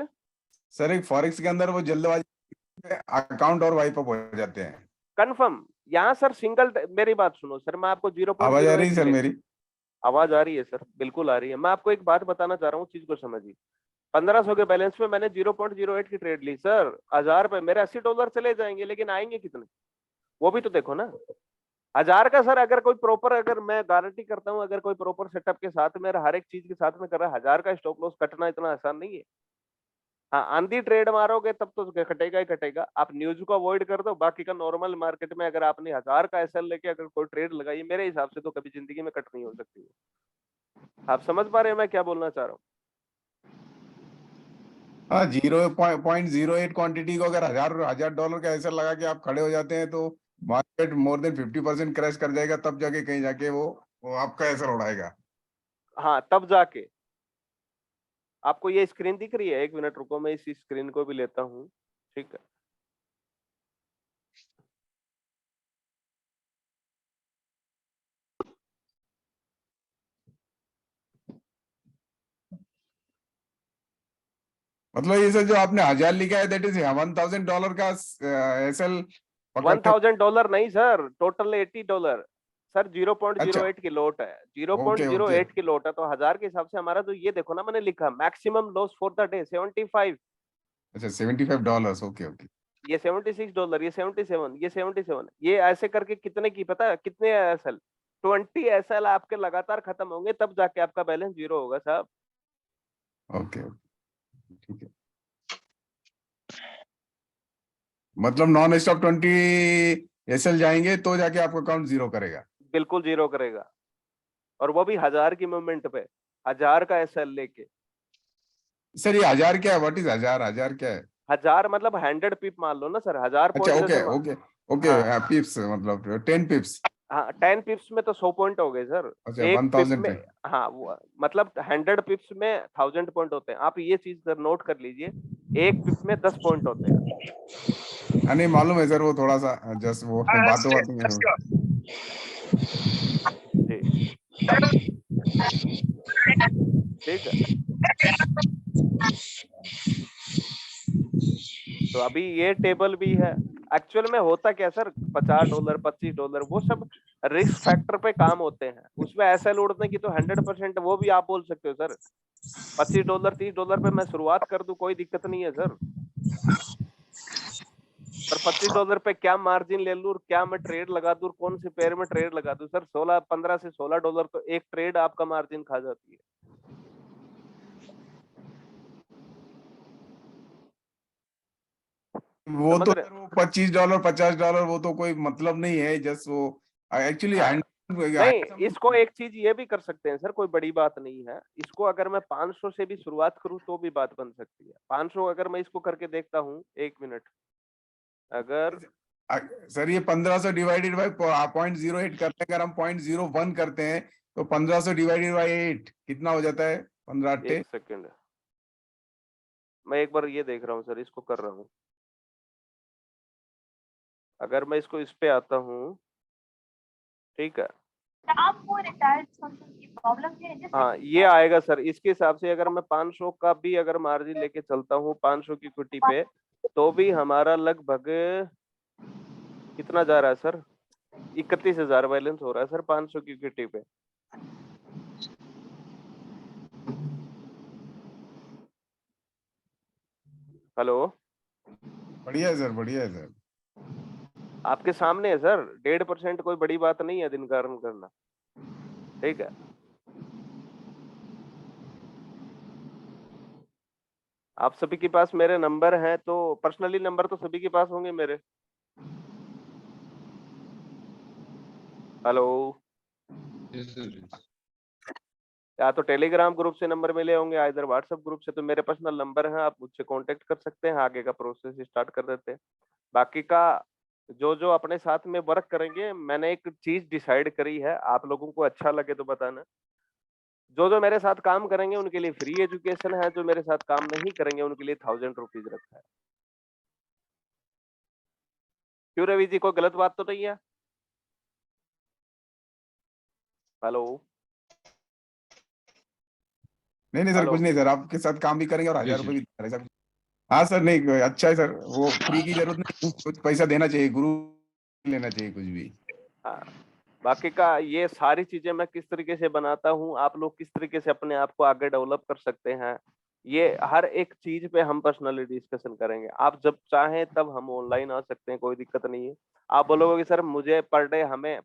सर एक फॉरेक्स के अंदर वो जल्दबाजी अकाउंट और वाइप अप हो जाते हैं। कंफर्म। यहाँ सर सिंगल, मेरी बात सुनो सर, मैं आपको आवाज आ रही 0.08 है सर ले, मेरी? आवाज आ रही है सर? बिल्कुल आ रही है। मैं आपको एक बात बताना चाह रहा हूँ, चीज को समझिए। 1500 के बैलेंस में मैंने 0.08 की ट्रेड ली सर। 1000 पे मेरे $80 चले जाएंगे, लेकिन आएंगे कितने वो भी तो देखो ना। 1000 का सर, अगर कोई प्रॉपर, अगर मैं गारंटी करता हूँ, अगर कोई प्रॉपर सेटअप के साथ में हर एक चीज के साथ में कर रहा है, 1000 का स्टॉप लॉस कटना इतना आसान नहीं है। हाँ आंधी ट्रेड मारोगे तब तो कटेगा ही कटेगा। आप न्यूज को अवॉइड कर दो, बाकी का नॉर्मल मार्केट में अगर आपने 1000 का एसएल लेके अगर कोई ट्रेड लगाई, मेरे हिसाब से तो कभी जिंदगी में कट नहीं हो सकती है। आप समझ पा रहे हैं मैं क्या बोलना चाह रहा हूँ? हाँ 0.08 क्वांटिटी को अगर $1000 का ऐसा लगा के आप खड़े हो जाते हैं तो मार्केट मोर देन 50% क्रैश कर जाएगा, तब जाके कहीं जाके वो आपका ऐसा उड़ाएगा। हाँ तब जाके। आपको ये स्क्रीन दिख रही है? 1 मिनट रुको, मैं इस स्क्रीन को भी लेता हूँ। ठीक है। मतलब ये सर जो आपने 1000 लिखा है दैट इज $1000 का एसएल पकड़ने। $1000 नहीं सर, टोटल $80 सर। अच्छा 0.08 की लोट है, ओके ओके 0.08 की लोट है, तो 1000 के हिसाब से हमारा जो ये देखो ना, मैंने लिखा maximum loss for the day 75। अच्छा $75 ओके ओके। ये $76, ये 77, ये 77, ये ऐसे करके कितने की पता है, कितने एसएल? 20 एसएल आपके लगातार खत्म होंगे, तब जाके आपका बैलेंस जीरो होगा साहब। ओके ठीक है, मतलब नॉन स्टॉप 20 एसएल जाएंगे तो जाके आपका अकाउंट जीरो करेगा। बिल्कुल जीरो करेगा, और वो भी 1000 की मूवमेंट पे, 1000 का एसएल लेके। सर ये 1000 क्या है? What is 1000? 1000 क्या है? 1000 मतलब 100 पिप मान लो ना सर, 1000 अच्छा पॉइंट ओके जैसे ओके ओके हाँ पिप्स मतलब 10 पिप्स। हाँ, 10 पिप्स में तो 100 पॉइंट हो गए सर। अच्छा एक पिप 1000 में, पे। हाँ वो मतलब 100 पिप्स में 1000 पॉइंट होते हैं। आप ये चीज नोट कर लीजिए, एक पिप में 10 पॉइंट होते हैं। हाँ नहीं मालूम है सर, वो थोड़ा सा जस्ट वो बातों बातों में। जी ठीक है। तो अभी ये टेबल भी है। एक्चुअल में होता क्या सर, $50, $25 वो सब रिस्क फैक्टर पे काम होते हैं। उसमें एसएल उड़ने की तो 100% वो भी आप बोल सकते हो सर। $25, $30 पे मैं शुरुआत कर दूं, कोई दिक्कत नहीं है सर। पर $25 पे क्या मार्जिन ले लूं, और क्या मैं ट्रेड लगा दूं, कौन से पेयर में ट्रेड लगा दूं सर? 15 से $16 तो एक ट्रेड आपका मार्जिन खा जाती है। वो समझ तो रहे सर वो $25 $50 वो तो कोई मतलब नहीं है, जस्ट वो एक्चुअली हाँ। नहीं, इसको एक चीज ये भी कर सकते हैं सर, कोई बड़ी बात नहीं है। इसको अगर मैं 500 से भी शुरुआत करूं तो भी बात बन सकती है। 500 अगर मैं इसको करके देखता हूं, 1 मिनट, अगर सर ये 1500 डिवाइडेड बाई 0.08 करते हैं, अगर हम 0.01 करते हैं तो 1500 डिवाइडेड बाई 8 कितना हो जाता है? 15 एक अट्ठे। सेकेंड, मैं एक बार ये देख रहा हूँ सर, इसको कर रहा हूँ। अगर मैं इसको इस पे आता हूँ, ठीक है, आपको रिटायर्ड की प्रॉब्लम है जैसे हाँ ये आएगा सर। इसके हिसाब से अगर मैं 500 का भी अगर मार्जिन लेके चलता हूँ 500 की इक्विटी पे, तो भी हमारा लगभग कितना जा रहा है सर? 31,000 बैलेंस हो रहा है सर 500 की इक्विटी पे। हेलो, बढ़िया है सर, बढ़िया है सर। आपके सामने है सर, 1.5% कोई बड़ी बात नहीं है दिन कारण करना, ठीक है। आप सभी के पास मेरे नंबर हैं, तो पर्सनली नंबर तो सभी के पास होंगे मेरे। Hello, Yes, sir. Yes. या तो टेलीग्राम ग्रुप से नंबर मिले होंगे, या इधर व्हाट्सएप ग्रुप से। तो मेरे पर्सनल नंबर हैं, आप मुझसे कांटेक्ट कर सकते हैं, आगे का प्रोसेस स्टार्ट कर देते हैं। बाकी का जो जो अपने साथ में वर्क करेंगे, मैंने एक चीज डिसाइड करी है, आप लोगों को अच्छा लगे तो बताना। जो जो मेरे साथ काम करेंगे उनके लिए फ्री एजुकेशन है, जो मेरे साथ काम नहीं करेंगे उनके लिए ₹1000 रखा है। क्यों रवि जी, कोई गलत बात तो नहीं है? हेलो नहीं नहीं सर, हेलो, कुछ नहीं सर, आपके साथ काम भी करेंगे और जी 1000 रुपए जी। भी दे रहे सर। हाँ सर, नहीं अच्छा है सर, वो फ्री की जरूरत नहीं, कुछ पैसा देना चाहिए, गुरु लेना चाहिए कुछ भी। हाँ। बाकी का ये सारी चीजें मैं किस तरीके से बनाता हूँ, आप लोग किस तरीके से अपने आप को आगे डेवलप कर सकते हैं, ये हर एक चीज पे हम पर्सनली डिस्कशन करेंगे। आप जब चाहें तब हम ऑनलाइन आ सकते हैं, कोई दिक्कत नहीं है। आप बोलोगे कि सर मुझे पर डे हमें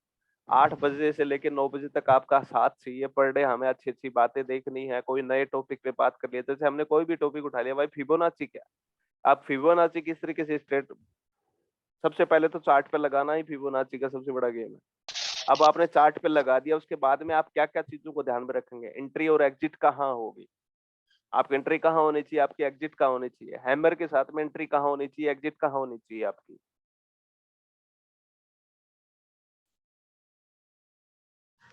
8 बजे से लेकर 9 बजे तक आपका साथ चाहिए, पर डे हमें अच्छी अच्छी बातें देखनी है, कोई नए टॉपिक पे बात कर लिया, जैसे हमने कोई भी टॉपिक उठा लिया, भाई फिबोनाची क्या, आप फिबोनाची किस तरीके से स्ट्रेट, सबसे पहले तो चार्ट पे लगाना ही फिबोनाची का सबसे बड़ा गेम है। अब आपने चार्ट पे लगा दिया, उसके बाद में आप क्या क्या चीजों को ध्यान में रखेंगे, एंट्री और एग्जिट कहाँ होगी, आपकी एंट्री कहाँ होनी चाहिए, आपकी एग्जिट कहाँ होनी चाहिए, हैमर के साथ में एंट्री कहाँ होनी चाहिए, एग्जिट कहाँ होनी चाहिए आपकी।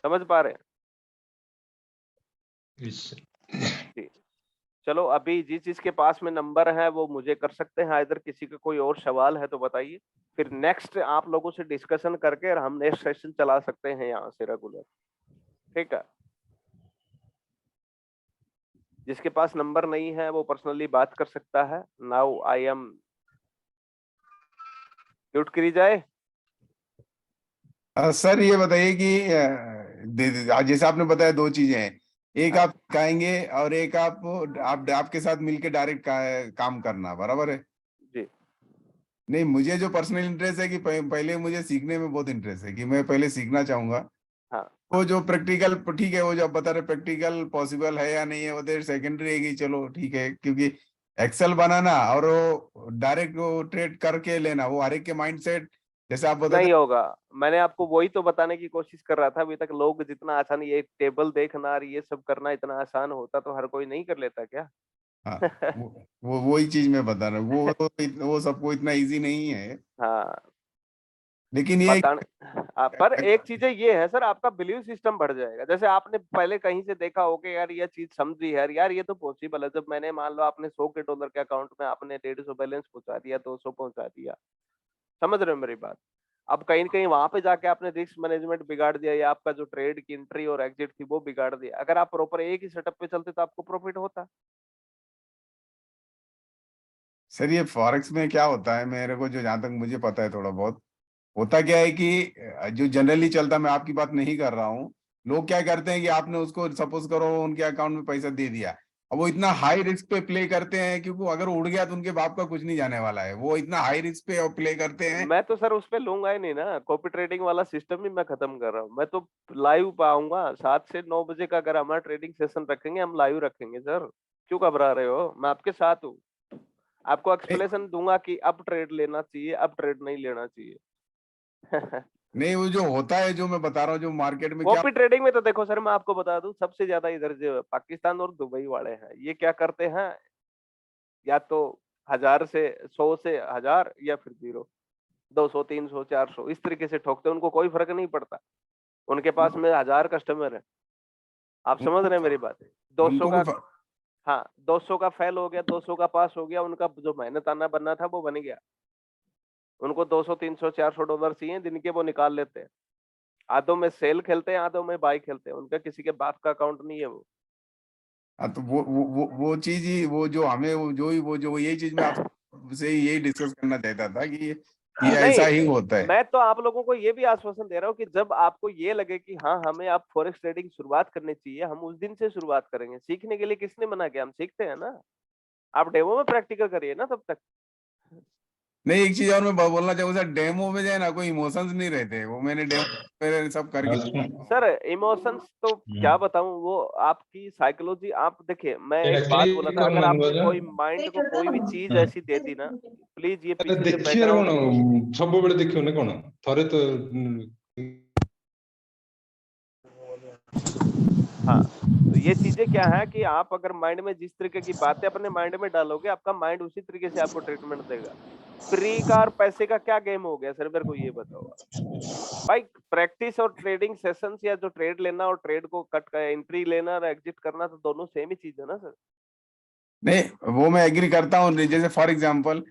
समझ पा रहे हैं? Yes, sir. जी। चलो, अभी जिस चीज के पास में नंबर है वो मुझे कर सकते हैं, इधर किसी का कोई और सवाल है तो बताइए, फिर नेक्स्ट आप लोगों से डिस्कशन करके और हम नेक्स्ट सेशन चला सकते हैं यहाँ से रेगुलर, ठीक है। जिसके पास नंबर नहीं है वो पर्सनली बात कर सकता है। नाउ आई एम म्यूट करी जाए। सर ये बताइए कि जैसे आपने बताया दो चीजें हैं, एक हाँ आप सिखाएंगे और एक आप आपके साथ मिलके डायरेक्ट काम करना, बराबर है? जी। नहीं, मुझे जो पर्सनल इंटरेस्ट है कि पहले मुझे सीखने में बहुत इंटरेस्ट है कि मैं पहले सीखना चाहूंगा। हाँ वो जो प्रैक्टिकल, ठीक है, वो जो आप बता रहे प्रैक्टिकल पॉसिबल है या नहीं है वो देर सेकेंडरी है कि चलो ठीक है, क्योंकि एक्सेल बनाना और वो डायरेक्ट वो ट्रेड करके लेना वो हर एक के माइंडसेट, जैसे आप बताते नहीं होगा। मैंने आपको वही तो बताने की कोशिश कर रहा था। अभी तक लोग जितना आसान, ये टेबल देखना और ये सब करना इतना आसान होता तो हर कोई नहीं कर लेता क्या? हाँ, वो वही चीज मैं बता रहा हूँ, वो सबको इतना इजी नहीं है, हाँ लेकिन ये बताने। पर एक चीज ये है सर, आपका बिलीव सिस्टम बढ़ जाएगा। जैसे आपने पहले कहीं से देखा हो कि यार ये चीज समझी है, यार ये तो पॉसिबल है। जब मैंने मान लो आपने 100 के डॉलर के अकाउंट में आपने 150 बैलेंस पहुंचा दिया, 200 पहुंचा दिया, समझ रहे हो मेरी बात? अब कहीं न कहीं वहां पे जाके आपने रिस्क मैनेजमेंट बिगाड़ दिया या आपका जो ट्रेड की एंट्री और एग्जिट थी वो बिगाड़ दिया। अगर आप प्रॉपर एक ही सेटअप पे चलते तो आपको प्रॉफिट होता। सर ये फॉरेक्स में क्या होता है, मेरे को जो जहां तक मुझे पता है थोड़ा बहुत, होता क्या है कि जो जनरली चलता, मैं आपकी बात नहीं कर रहा हूँ, लोग क्या करते हैं कि आपने उसको सपोज करो उनके अकाउंट में पैसा दे दिया, अब वो इतना हाई रिस्क पे प्ले करते हैं क्योंकि अगर उड़ गया तो उनके बाप का कुछ नहीं जाने वाला है, वो इतना हाई रिस्क पे प्ले करते हैं। मैं तो सर उस पे लूंगा ही नहीं ना। कॉपी ट्रेडिंग वाला सिस्टम ही मैं खत्म कर रहा हूँ। मैं तो लाइव पाऊंगा 7 से 9 बजे का। अगर हमारा ट्रेडिंग सेशन रखेंगे, हम लाइव रखेंगे सर। क्यों घबरा रहे हो? मैं आपके साथ हूँ। आपको नहीं, एक्सप्लेनेशन दूंगा कि अब ट्रेड लेना चाहिए, अब ट्रेड नहीं लेना चाहिए। नहीं, वो जो होता है जो मैं बता रहा हूँ जो मार्केट में क्या, कॉपी ट्रेडिंग में तो देखो सर, मैं आपको बता दूं, सबसे ज्यादा इधर जो पाकिस्तान और दुबई वाले हैं, ये क्या करते हैं, या तो 1000 से 100 से 1000 या फिर 0, 200 300 400 इस तरीके से ठोकते हैं। उनको कोई फर्क नहीं पड़ता। उनके पास में 1000 कस्टमर है। आप समझ रहे हैं मेरी बात? 200 उनको का, कोई हाँ 200 का फेल हो गया, 200 का पास हो गया, उनका जो मेहनत आना बनना था वो बन गया। उनको 200 300 400 डॉलर चाहिए दिन के, वो निकाल लेते हैं। आधों में सेल खेलते हैं, आधों में बाई खेलते हैं। उनका किसी के बाप का अकाउंट नहीं है वो। हाँ, तो वो चीज ही, वो जो हमें वो यही चीज मैं आपसे यही डिस्कस करना चाहता था कि ये ऐसा नहीं, ही होता है। मैं तो आप लोगों को ये भी आश्वासन दे रहा हूँ कि जब आपको ये लगे कि हाँ हमें आप फॉरेक्स ट्रेडिंग शुरुआत करनी चाहिए, हम उस दिन से शुरुआत करेंगे। सीखने के लिए किसने मना किया? हम सीखते हैं ना। आप डेमो में प्रैक्टिकल करिए ना तब तक। नहीं, एक चीज और मैं बोलना चाहूंगा सर, डेमो में जो है ना कोई इमोशंस नहीं रहते, वो मैंने डेमो मेरे सब करके सर इमोशंस तो क्या बताऊं, वो आपकी साइकोलॉजी। आप देखिए, मैं एक बात बोला था, अगर आपने कोई माइंड को कोई भी चीज ऐसी दे दी ना, प्लीज ये पीछे से ଦେଖିବାର बैकग्राउंड। କଣ ସବୁବେଳେ ଦେଖିବ ନା କଣ ଥରେ ତ हाँ, तो ये चीजें क्या है कि आप अगर माइंड में जिस तरीके की बातें अपने माइंड में डालोगे, आपका माइंड उसी तरीके से आपको ट्रीटमेंट देगा। फ्री का और पैसे का क्या गेम हो गया सर? मेरे को ये बताओ आप। भाई प्रैक्टिस और ट्रेडिंग सेशंस, या जो ट्रेड लेना और ट्रेड को कट कर एंट्री लेना और एग्जिट करना, तो दोनों सेम ही चीज है ना सर। नहीं, वो मैं एग्री करता हूँ। जैसे फॉर एग्जांपल,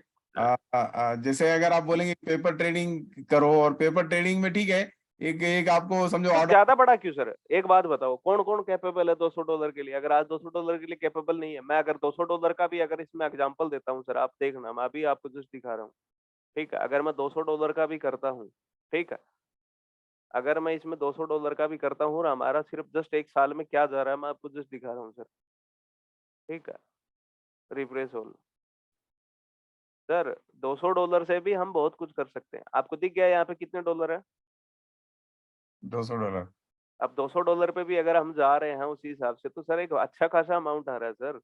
जैसे अगर आप बोलेंगे पेपर ट्रेडिंग करो, और पेपर ट्रेडिंग में ठीक है, एक एक आपको समझो तो ऑर्डर, ज्यादा बड़ा क्यों सर? एक बात बताओ, कौन कौन कैपेबल है 200 डॉलर के लिए? अगर आज 200 डॉलर के लिए कैपेबल नहीं है, मैं अगर 200 डॉलर का भी अगर इसमें एग्जांपल देता हूँ सर, आप देखना, मैं अभी आपको जस्ट दिखा रहा हूँ। ठीक है, अगर मैं 200 डॉलर का भी करता हूँ, ठीक है, अगर मैं इसमें 200 डॉलर का भी करता हूँ और हमारा सिर्फ जस्ट एक साल में क्या जा रहा है, मैं आपको जस्ट दिखा रहा हूँ सर। ठीक है, रिफ्रेश होल सर, 200 डॉलर से भी हम बहुत कुछ कर सकते हैं। आपको दिख गया यहाँ पे कितने डॉलर है? $200। अब 200 डॉलर पे भी अगर हम जा रहे हैं उसी हिसाब से, तो सर एक अच्छा खासा अमाउंट आ रहा है सर।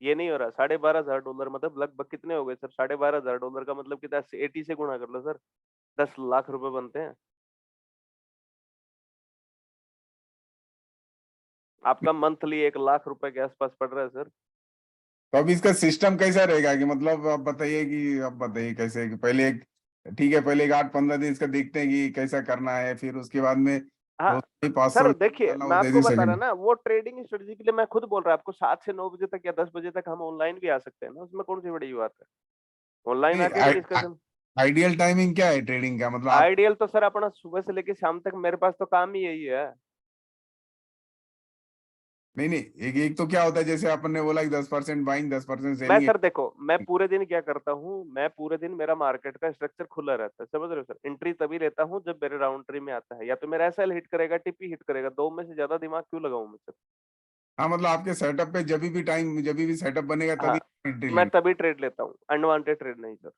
ये नहीं हो रहा। 12,500 डॉलर मतलब लगभग कितने हो गए सर? 12,500 डॉलर का मतलब कितना? 80 से गुणा कर लो सर, 10 लाख रुपए बनते हैं। आपका मंथली 1 लाख रुपए के आसपास पड़ रहा है सर। तो अब इसका सिस्टम कैसा रहेगा कि मतलब आप बताइए कि आप बताइए कैसे कि पहले एक, ठीक है, पहले एक 8-15 दिन इसका देखते हैं कि कैसा करना है, फिर उसके बाद में हाँ 500 सर, देखिए डालना मैं होता आपको है बता रहा सेकंड। ना, वो ट्रेडिंग स्ट्रेटजी के लिए मैं खुद बोल रहा हूँ आपको 7 से 9 बजे तक या 10 बजे तक हम ऑनलाइन भी आ सकते हैं ना। उसमें कौन सी बड़ी बात है? ऑनलाइन आके भी डिस्कशन। आइडियल टाइमिंग क्या है ट्रेडिंग का, मतलब आप आइडियल तो सर अपना सुबह से लेके शाम तक, मेरे पास तो काम ही यही है। नहीं नहीं, एक एक तो क्या होता है, जैसे अपन ने बोला कि 10% बाइंग 10% मैं सेलिंग। सर देखो, मैं पूरे दिन क्या करता हूँ, मैं पूरे दिन मेरा मार्केट का स्ट्रक्चर खुला रहता है, समझ रहे हो सर। एंट्री तभी लेता हूँ जब मेरे राउंड ट्री में आता है, या तो मेरा एसएल हिट करेगा, टिपी हिट करेगा, दो में से ज्यादा दिमाग क्यों लगाऊं मैं सर। हाँ मतलब आपके सेटअप पे जब भी सेटअप बनेगा हाँ, तभी एंट्री मैं लेनी। तभी ट्रेड लेता हूँ, अनवांटेड ट्रेड नहीं सर।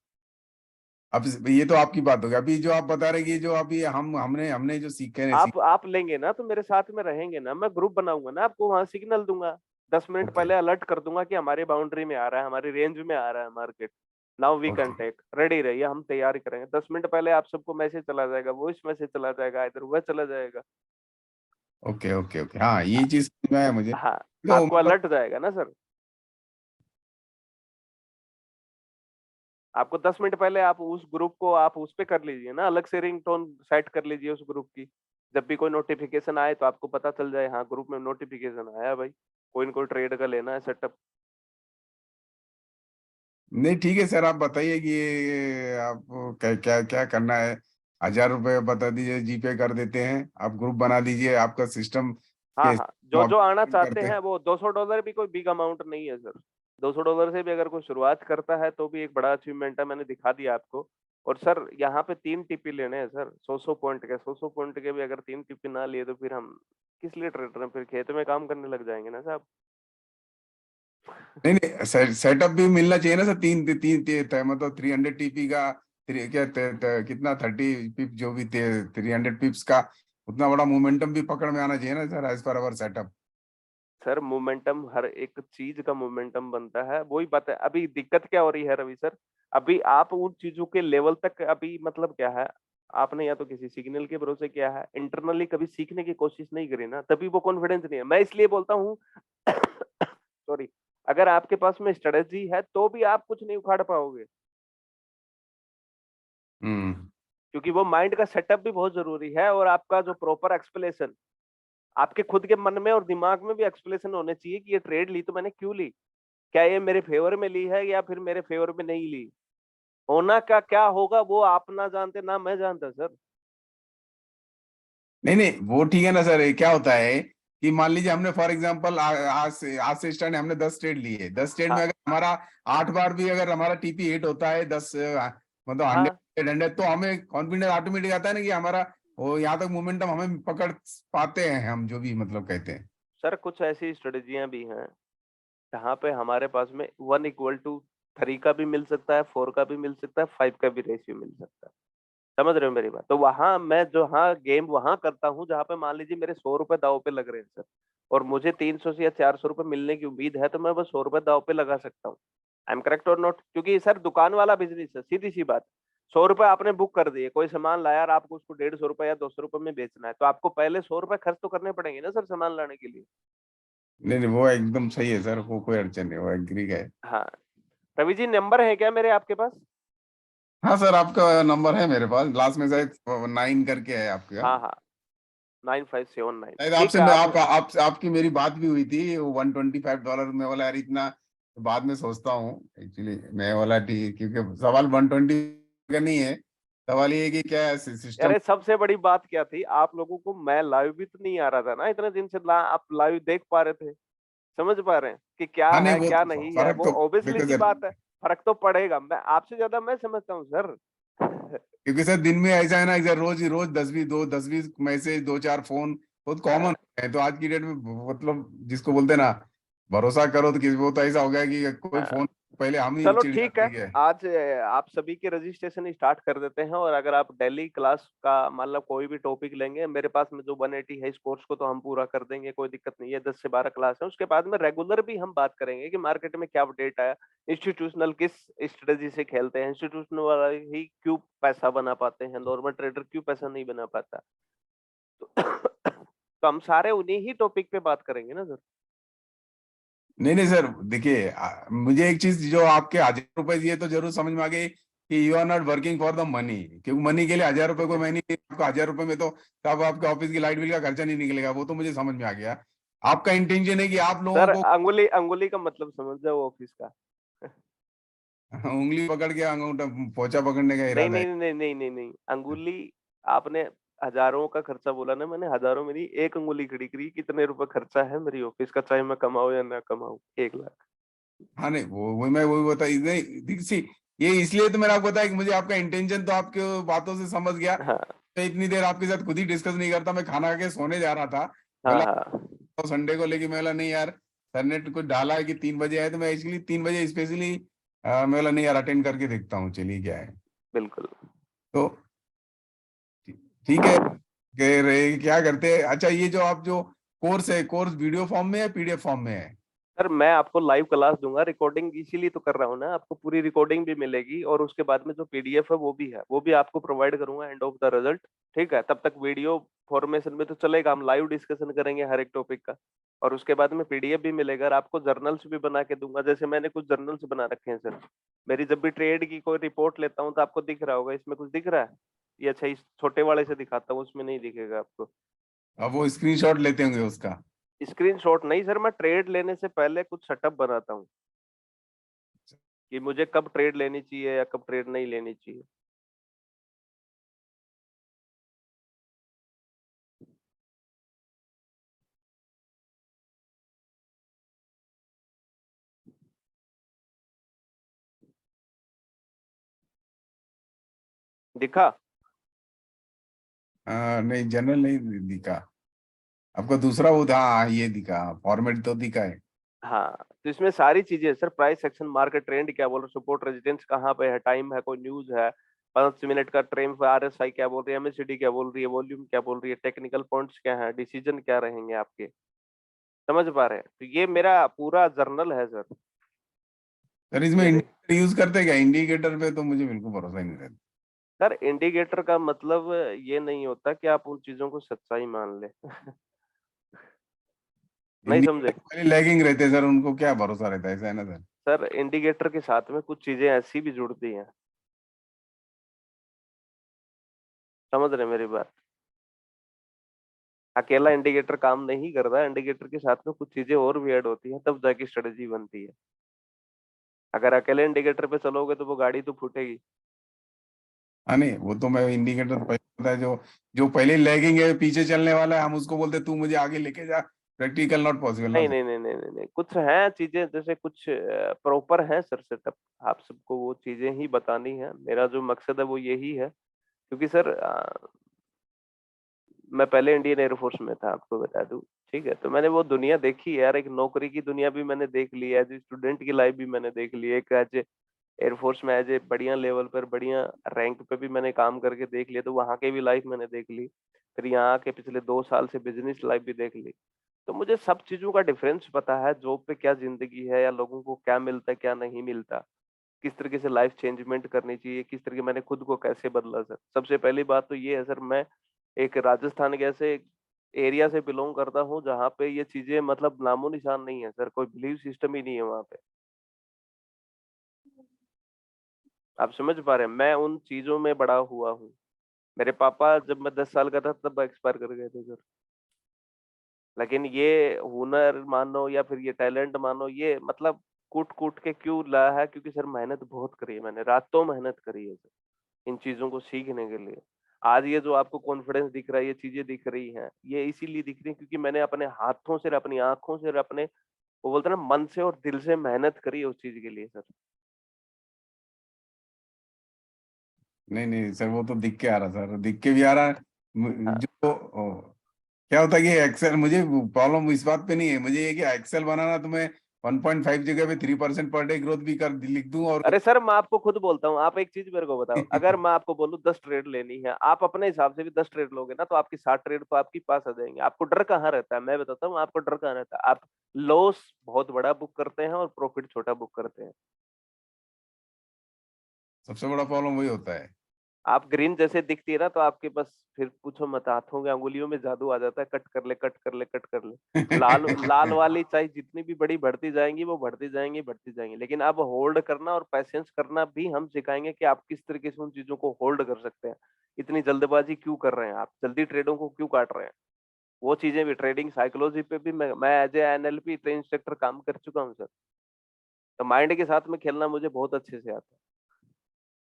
अब ये तो आपकी बात होगी। अभी जो आप बता रहे कि जो अभी हमने हमने जो सीखे हैं आप लेंगे ना तो मेरे साथ में रहेंगे ना, मैं ग्रुप बनाऊंगा ना, आपको वहां सिग्नल दूंगा, 10 मिनट ओके पहले अलर्ट कर दूंगा कि हमारी बाउंड्री में आ रहा है, हमारी रेंज में आ रहा है market, now we can okay take, ready रहिए, हम तैयारी करेंगे। 10 मिनट पहले आप सबको मैसेज चला जाएगा, वॉइस मैसेज चला जाएगा, इधर वह चला जाएगा। ओके ओके ओके, हाँ ये चीज समझ में आया मुझे। हाँ, तो आपको मतलब अलर्ट जाएगा ना सर। आपको 10 मिनट पहले आप उस ग्रुप को आप उस पे कर लीजिए ना, अलग से रिंगटोन सेट कर लीजिए उस ग्रुप की। जब भी कोई नोटिफिकेशन आए तो आपको पता चल जाए, हाँ ग्रुप में नोटिफिकेशन आया भाई, कोई न कोई ट्रेड का लेना है सेटअप। नहीं ठीक है सर, आप बताइए कि ये आपको क्या क्या क्या करना है। 1000 रुपये बता दीजिए, जीपे कर देते हैं, आप ग्रुप बना दीजिए, आपका सिस्टम हाँ के हाँ, जो जो आना चाहते करते हैं हैं। वो $200 भी कोई बिग अमाउंट नहीं है सर। $200 से भी अगर कोई शुरुआत करता है तो भी एक बड़ा अचीवमेंट है, मैंने दिखा दिया आपको। और सर यहाँ पे 3 टीपी लेने हैं सर, 100 100 पॉइंट के, 100 100 पॉइंट के भी अगर 3 टीपी ना लिए तो फिर हम किस लिए ट्रेडर हैं, फिर खेत में काम करने लग जाएंगे ना साहब। नहीं नहीं, सेटअप भी मिलना चाहिए ना सर। मतलब 300 टीपी का कितना 30 पिप जो भी 300 पिप्स का, उतना बड़ा मोमेंटम भी पकड़ में आना चाहिए ना सर, एज पर अवर सेटअप। सर मोमेंटम, हर एक चीज का मोमेंटम बनता है, वही बात है। अभी दिक्कत क्या हो रही है रवि सर, अभी आप उन चीजों के लेवल तक अभी मतलब क्या है, आपने या तो किसी सिग्नल के भरोसे किया है, इंटरनली कभी सीखने की कोशिश नहीं करी ना, तभी वो कॉन्फिडेंस नहीं है। मैं इसलिए बोलता हूँ सॉरी, अगर आपके पास में स्ट्रेटेजी है तो भी आप कुछ नहीं उखाड़ पाओगे, हम्म। क्योंकि वो माइंड का सेटअप भी बहुत जरूरी है, और आपका जो प्रॉपर एक्सप्लेनेशन, आपके खुद के मन में और दिमाग में भी एक्सप्लेनेशन होने चाहिए कि ये ट्रेड ली तो मैंने क्यों ली, क्या ये मेरे फेवर में ली है या फिर मेरे फेवर में नहीं ली। होना का क्या होगा वो आप ना जानते ना मैं जानता सर। नहीं नहीं, वो ठीक है ना सर। ये क्या होता है कि मान लीजिए हमने फॉर एग्जांपल आज से स्टार्ट हमने 10 ट्रेड लिए, 10 ट्रेड में हाँ अगर हमारा 8 बार भी अगर हमारा टीपी हिट होता है, 10 मतलब हाँ 100 तो हमें कॉन्फिडेंस ऑटोमेटिक आता है ना कि हमारा वो यहाँ तक मोमेंटम हमें पकड़ पाते हैं, हम जो भी मतलब कहते हैं। सर, कुछ ऐसी स्ट्रेटेजियां भी हैं जहाँ पे हमारे पास में 1:3 का भी मिल सकता है, 4 का भी मिल सकता है, 5 का भी रेशियो मिल सकता है। समझ रहे हो मेरी बात। तो वहां मैं जो हाँ गेम वहां करता हूँ जहाँ पे मान लीजिए मेरे 100 रुपए दाव पे लग रहे हैं सर, और मुझे 300 से या 400 रुपए मिलने की उम्मीद है, तो मैं बस 100 रुपए दाव पे लगा सकता हूँ। आई एम करेक्ट और नॉट? क्योंकि सर दुकान वाला बिजनेस है, सीधी सी बात। 100 रुपए आपने बुक कर दिए, कोई सामान लाया और आपको उसको 150 रुपए या 200 रुपए में बेचना है, तो आपको पहले 100 रुपए खर्च तो करने पड़ेंगे ना सर सामान लाने के लिए। नहीं नहीं, वो एकदम सही है सर, वो कोई अड़चन नहीं, वो एग्री है। हाँ, रवि जी नंबर है क्या मेरे आपके पास? हाँ सर, आपका नंबर है मेरे पास, लास्ट में शायद 9 करके है आपका। हाँ हाँ, 9579। शायद ठीक आपसे है आप। आपकी मेरी बात भी हुई थी, वो $125 में बोला यार इतना, तो बाद में सोचता हूँ एक्चुअली मैं बोला ठीक, क्योंकि सवाल 120 का नहीं है, सवाल ये है कि क्या सिस्टम। अरे सबसे बड़ी बात क्या थी, आप लोगों को मैं लाइव भी तो नहीं आ रहा था ना इतने दिन से, आप लाइव देख पा रहे थे, समझ पा रहे हैं कि क्या हाँ नहीं, है वो क्या तो नहीं है, फर्क वो तो ऑब्वियसली देखो सी सर, बात है। फर्क तो पड़ेगा, मैं आपसे ज्यादा मैं समझता हूँ सर। क्योंकि सर दिन में ऐसा है ना कि सर रोज रोज 10 20 मैसेज 2 4 फोन बहुत कॉमन है। तो आज की डेट में मतलब जिसको बोलते हैं ना, भरोसा करो तो किसी को, तो ऐसा हो गया कि कोई फोन पहले हम ही चलो चिढ़ ठीक है, जाते हैं। आज आप सभी के रजिस्ट्रेशन स्टार्ट कर देते हैं, और अगर आप डेली क्लास का मतलब कोई भी टॉपिक लेंगे, मेरे पास में जो 180 है इस कोर्स को तो हम पूरा कर देंगे, कोई दिक्कत नहीं है। 10 से 12 क्लास है, उसके बाद में रेगुलर भी हम बात करेंगे कि मार्केट में क्या अपडेट आया, इंस्टीट्यूशनल किस स्ट्रेटजी से खेलते हैं, इंस्टीट्यूशनल वाला ही क्यों पैसा बना पाते हैं, नॉर्मल ट्रेडर क्यों पैसा नहीं बना पाता। तो हम सारे उन्हीं ही टॉपिक पे बात करेंगे ना सर। नहीं नहीं सर, देखिए मुझे एक चीज जो आपके 1000 रुपए दिए तो जरूर समझ में आ गई कि you are not working for the money, क्योंकि मनी के लिए 1000 रुपए को मैं नहीं, आपको 1000 रुपए में तो तब आपके ऑफिस की लाइट बिल का खर्चा नहीं निकलेगा, वो तो मुझे समझ में आ गया। आपका इंटेंशन है कि आप लोगों सर को अंगुली अंगुली का मतलब समझ जाओ ऑफिस का। उंगली पकड़ के अंगूठा पोछा पकड़ने का नहीं इरादा है। नहीं नहीं नहीं नहीं नहीं, अंगुली आपने हजारों का खर्चा बोला ना मैंने, हजारों में नहीं, 1 अंगुली खड़ी करी, कितने रुपए खर्चा है मेरी ऑफिस का, चाहे मैं कमाऊं या ना कमाऊं, 1 लाख। हाँ नहीं वो मैं वही बता नहीं सी, ये इसलिए तो मैंने आपको बताया कि मुझे आपका इंटेंशन तो आपके बातों से समझ गया। हाँ मैं इतनी देर आपके साथ खुद ही डिस्कस नहीं करता, मैं खाना खा के सोने जा रहा था। हाँ बोला हाँ संडे को, लेकिन मैं बोला नहीं यार, सर ने कुछ डाला है कि 3 बजे आए, तो मैं एक्चुअली 3 बजे स्पेशली मैं बोला नहीं यार, अटेंड करके देखता हूँ, चलिए क्या है। बिल्कुल। तो ठीक है, कह रहे क्या करते हैं। अच्छा, ये जो आप जो कोर्स है, कोर्स वीडियो फॉर्म में है पीडीएफ फॉर्म में है? सर मैं आपको लाइव क्लास दूंगा, रिकॉर्डिंग इसीलिए तो कर रहा हूँ ना, आपको पूरी रिकॉर्डिंग भी मिलेगी और उसके बाद में जो पीडीएफ है वो भी है, वो भी आपको प्रोवाइड करूंगा एंड ऑफ द रिजल्ट। ठीक है, तब तक वीडियो फॉर्मेशन में तो चलेगा, हम लाइव डिस्कशन करेंगे हर एक टॉपिक का, और उसके बाद में पीडीएफ भी मिलेगा और आपको जर्नल्स भी बना के दूंगा। जैसे मैंने कुछ जर्नल्स बना रखे हैं सर, मेरी जब भी ट्रेड की कोई रिपोर्ट लेता हूँ तो आपको दिख रहा होगा, इसमें कुछ दिख रहा है ये? अच्छा, इस छोटे वाले से दिखाता हूँ, उसमें नहीं दिखेगा आपको। अब वो स्क्रीनशॉट लेते होंगे उसका? स्क्रीनशॉट नहीं सर, मैं ट्रेड लेने से पहले कुछ सेटअप बनाता हूँ कि मुझे कब ट्रेड लेनी चाहिए या कब ट्रेड नहीं लेनी चाहिए। दिखा? नहीं, जनरल नहीं दिखा। आपका दूसरा वो था, हाँ, ये दिखा, फॉर्मेट तो दिखा है। हाँ, तो इसमें सारी चीजें sir, price section, market trend क्या बोल रहे, सपोर्ट रेजिस्टेंस कहाँ पे है, टाइम है, कोई न्यूज है, 5 मिनट का ट्रेंड, आरएसआई क्या बोल रही है, एमएससीडी क्या बोल रही है, वॉल्यूम क्या बोल रही है, टेक्निकल पॉइंट्स क्या है, डिसीजन क्या रहेंगे आपके, समझ पा रहे हैं? तो ये मेरा पूरा जर्नल है सर। सर इसमें ये देख इंडिकेटर यूज करते क्या? इंडिकेटर पे तो मुझे बिल्कुल भरोसा ही नहीं रहता। सर, इंडिकेटर का मतलब ये नहीं होता कि आप उन चीजों को सच्चाई मान ले। नहीं समझे? इंडिकेटर पहले लैगिंग रहते हैं सर, उनको क्या भरोसा रहता है, ऐसा है ना सर? सर इंडिकेटर के साथ में कुछ चीजें ऐसी भी जुड़ती हैं, समझ रहे मेरी बात? अकेला इंडिकेटर काम नहीं करता, इंडिकेटर के साथ में कुछ चीजें और भी ऐड होती हैं, तब जाके स्ट्रेटेजी बनती है। अगर अकेले इंडिकेटर पे चलोगे तो वो गाड़ी तो फूटेगी। हाँ नहीं, वो तो मैं इंडिकेटर पहले पता है, जो जो पहले लैगिंग है, पीछे चलने वाला है, हम उसको बोलते तू मुझे आगे लेके जा। प्रैक्टिकल नॉट पॉसिबल ना नहीं सर। नहीं नहीं नहीं नहीं नहीं, कुछ हैं चीजें, जैसे कुछ प्रॉपर है सर सेटअप, आप सबको वो चीजें ही बतानी है, मेरा जो मकसद है वो यही है। क्योंकि सर मैं पहले इंडियन एयरफोर्स में था, आपको बता दूं। ठीक है, तो मैंने वो दुनिया देखी है यार, एक नौकरी की दुनिया भी मैंने देख ली है, एज ए स्टूडेंट की लाइफ भी मैंने देख ली है, एक एज ए एयरफोर्स में एज ए बढ़िया लेवल पर बढ़िया रैंक पे भी मैंने काम करके देख लिया, तो वहां के भी लाइफ मैंने देख ली। फिर यहाँ के पिछले 2 साल से बिजनेस लाइफ भी देख ली, तो मुझे सब चीजों का डिफरेंस पता है, जॉब पे क्या जिंदगी है या लोगों को क्या मिलता है क्या नहीं मिलता, किस तरीके से लाइफ चेंजमेंट करनी चाहिए, किस तरीके मैंने खुद को कैसे बदला सर। सबसे पहली बात तो ये है सर, मैं एक राजस्थान के ऐसे एरिया से बिलोंग करता हूँ जहाँ पे ये चीजें मतलब नामो निशान नहीं है सर, कोई बिलीव सिस्टम ही नहीं है वहाँ पे। आप समझ पा रहे हैं, मैं उन चीजों में बड़ा हुआ हूँ। मेरे पापा जब मैं 10 साल का था तब एक्सपायर कर गए थे सर, लेकिन ये हुनर मानो या फिर ये टैलेंट मानो, ये मतलब कूट कूट के क्यों लाया है, क्योंकि सर मेहनत बहुत करी है मैंने, रातों मेहनत करी है सर इन चीजों को सीखने के लिए। आज ये जो आपको कॉन्फिडेंस दिख रहा है, ये चीजें दिख रही हैं, ये इसीलिए दिख रही है क्योंकि मैंने अपने हाथों से, अपनी आंखों से, अपने वो बोलते हैं ना मन से और दिल से मेहनत करी है उस चीज के लिए सर। नहीं नहीं सर, वो तो दिख के आ रहा सर, दिख के भी आ रहा है। हाँ जो क्या होता है कि एक्सेल, मुझे प्रॉब्लम इस बात पे नहीं है, मुझे ये कि एक्सेल बनाना तो मैं 1.5 जगह पे 3% पर डे ग्रोथ भी कर लिख दूं और अरे सर, मैं आपको खुद बोलता हूँ, आप एक चीज मेरे को बताओ, अगर मैं आपको बोलूँ 10 ट्रेड लेनी है, आप अपने हिसाब से भी 10 ट्रेड लोगे ना, तो आपकी 60 ट्रेड तो आपके पास आ जाएंगे। आपको डर कहाँ रहता है, मैं बताता हूँ आपको डर कहाँ रहता है, आप लॉस बहुत बड़ा बुक करते हैं और प्रॉफिट छोटा बुक करते हैं। सबसे बड़ा प्रॉब्लम वही होता है। आप ग्रीन जैसे दिखती है ना, तो आपके बस फिर पूछो मत, हाथों के अंगुलियों में जादू आ जाता है, कट कर ले कट कर ले कट कर ले। लाल लाल वाली चाय जितनी भी बड़ी बढ़ती जाएंगी, वो बढ़ती जाएंगी बढ़ती जाएंगी, लेकिन अब होल्ड करना और पैसेंस करना भी हम सिखाएंगे कि आप किस तरीके से उन चीजों को होल्ड कर सकते हैं। इतनी जल्दबाजी क्यों कर रहे हैं आप, जल्दी ट्रेडों को क्यों काट रहे हैं, वो चीजें भी, ट्रेडिंग साइकोलॉजी पे भी मैं as a NLP train instructor काम कर चुका हूँ सर, तो माइंड के साथ में खेलना मुझे बहुत अच्छे से आता है।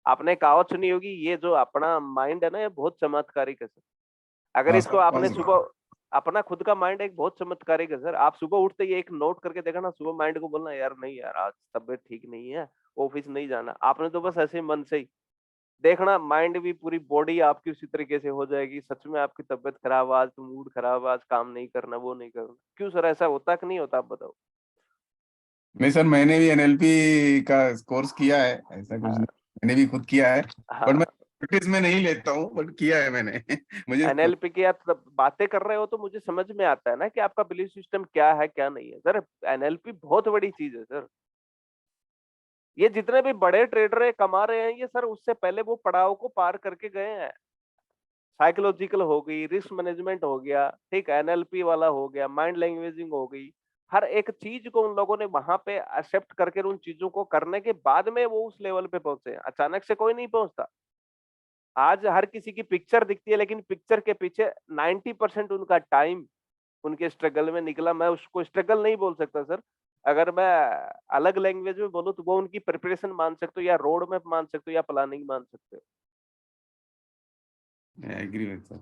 आपने कहावत सुनी होगी, ये जो अपना माइंड है ना, ये बहुत चमत्कारिक है सर। अगर हाँ, इसको सब आपने possible। सुबह अपना खुद का माइंड एक बहुत चमत्कारिक है सर। आप सुबह उठते ही एक नोट करके देखा ना, सुबह माइंड को बोलना यार नहीं यार आज तबीयत ठीक नहीं है, ऑफिस नहीं जाना। आपने तो बस ऐसे मन से ही देखना, माइंड भी पूरी बॉडी आपकी उसी तरीके से हो जाएगी। सच में आपकी तबीयत खराब, आज तो मूड खराब, आज काम नहीं करना, वो नहीं करना। क्यों सर, ऐसा होता कि नहीं होता, आप बताओ। नहीं सर, मैंने भी एनएलपी का कोर्स किया है, ऐसा कुछ नहीं, मैंने भी खुद किया है, बट मैं हाँ, प्रैक्टिस में नहीं लेता हूँ, बट किया है मैंने मुझे एनएलपी की आप बातें कर रहे हो तो मुझे समझ में आता है ना कि आपका बिलीफ सिस्टम क्या है क्या नहीं है सर। एनएलपी बहुत बड़ी चीज है सर। ये जितने भी बड़े ट्रेडर है कमा रहे हैं, ये सर उससे पहले वो पड़ाव को पार करके गए हैं। साइकोलॉजिकल हो गई, रिस्क मैनेजमेंट हो गया, ठीक, एनएलपी वाला हो गया, माइंड लैंग्वेजिंग हो गई। हर एक चीज को उन लोगों ने वहां पे एक्सेप्ट करके उन चीजों को करने के बाद में वो उस लेवल पे पहुंचे। अचानक से कोई नहीं पहुंचता। आज हर किसी की पिक्चर दिखती है, लेकिन पिक्चर के पीछे 90% उनका टाइम उनके स्ट्रगल में निकला। मैं उसको स्ट्रगल नहीं बोल सकता सर। अगर मैं अलग लैंग्वेज में बोलूं तो वो उनकी प्रिपरेशन मान सकते हो, या रोड मैप मान सकते हो, या प्लानिंग मान सकते हो। Agree with sir.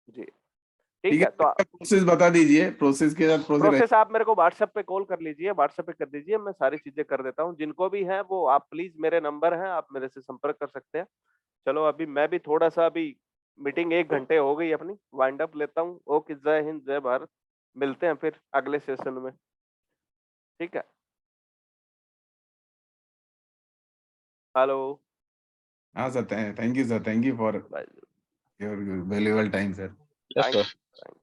जी ठीक ठीक है, है। तो प्रोसेस बता दीजिए, प्रोसेस के साथ प्रोसेस प्रोसेस आप मेरे को व्हाट्सएप पे कॉल कर लीजिए, व्हाट्सएप पे कर दीजिए, मैं सारी चीजें कर देता हूँ। जिनको भी है वो आप प्लीज, मेरे नंबर है, आप मेरे से संपर्क कर सकते हैं। चलो अभी मैं भी थोड़ा सा, अभी मीटिंग 1 घंटे हो गई अपनी, वाइंड अप लेता हूँ। ओके, जय हिंद, जय भारत। मिलते हैं फिर अगले सेशन में। ठीक है। हेलो। हाँ sir, thank you sir, thank you for bye. Your valuable time sir. Yes thank sir. You.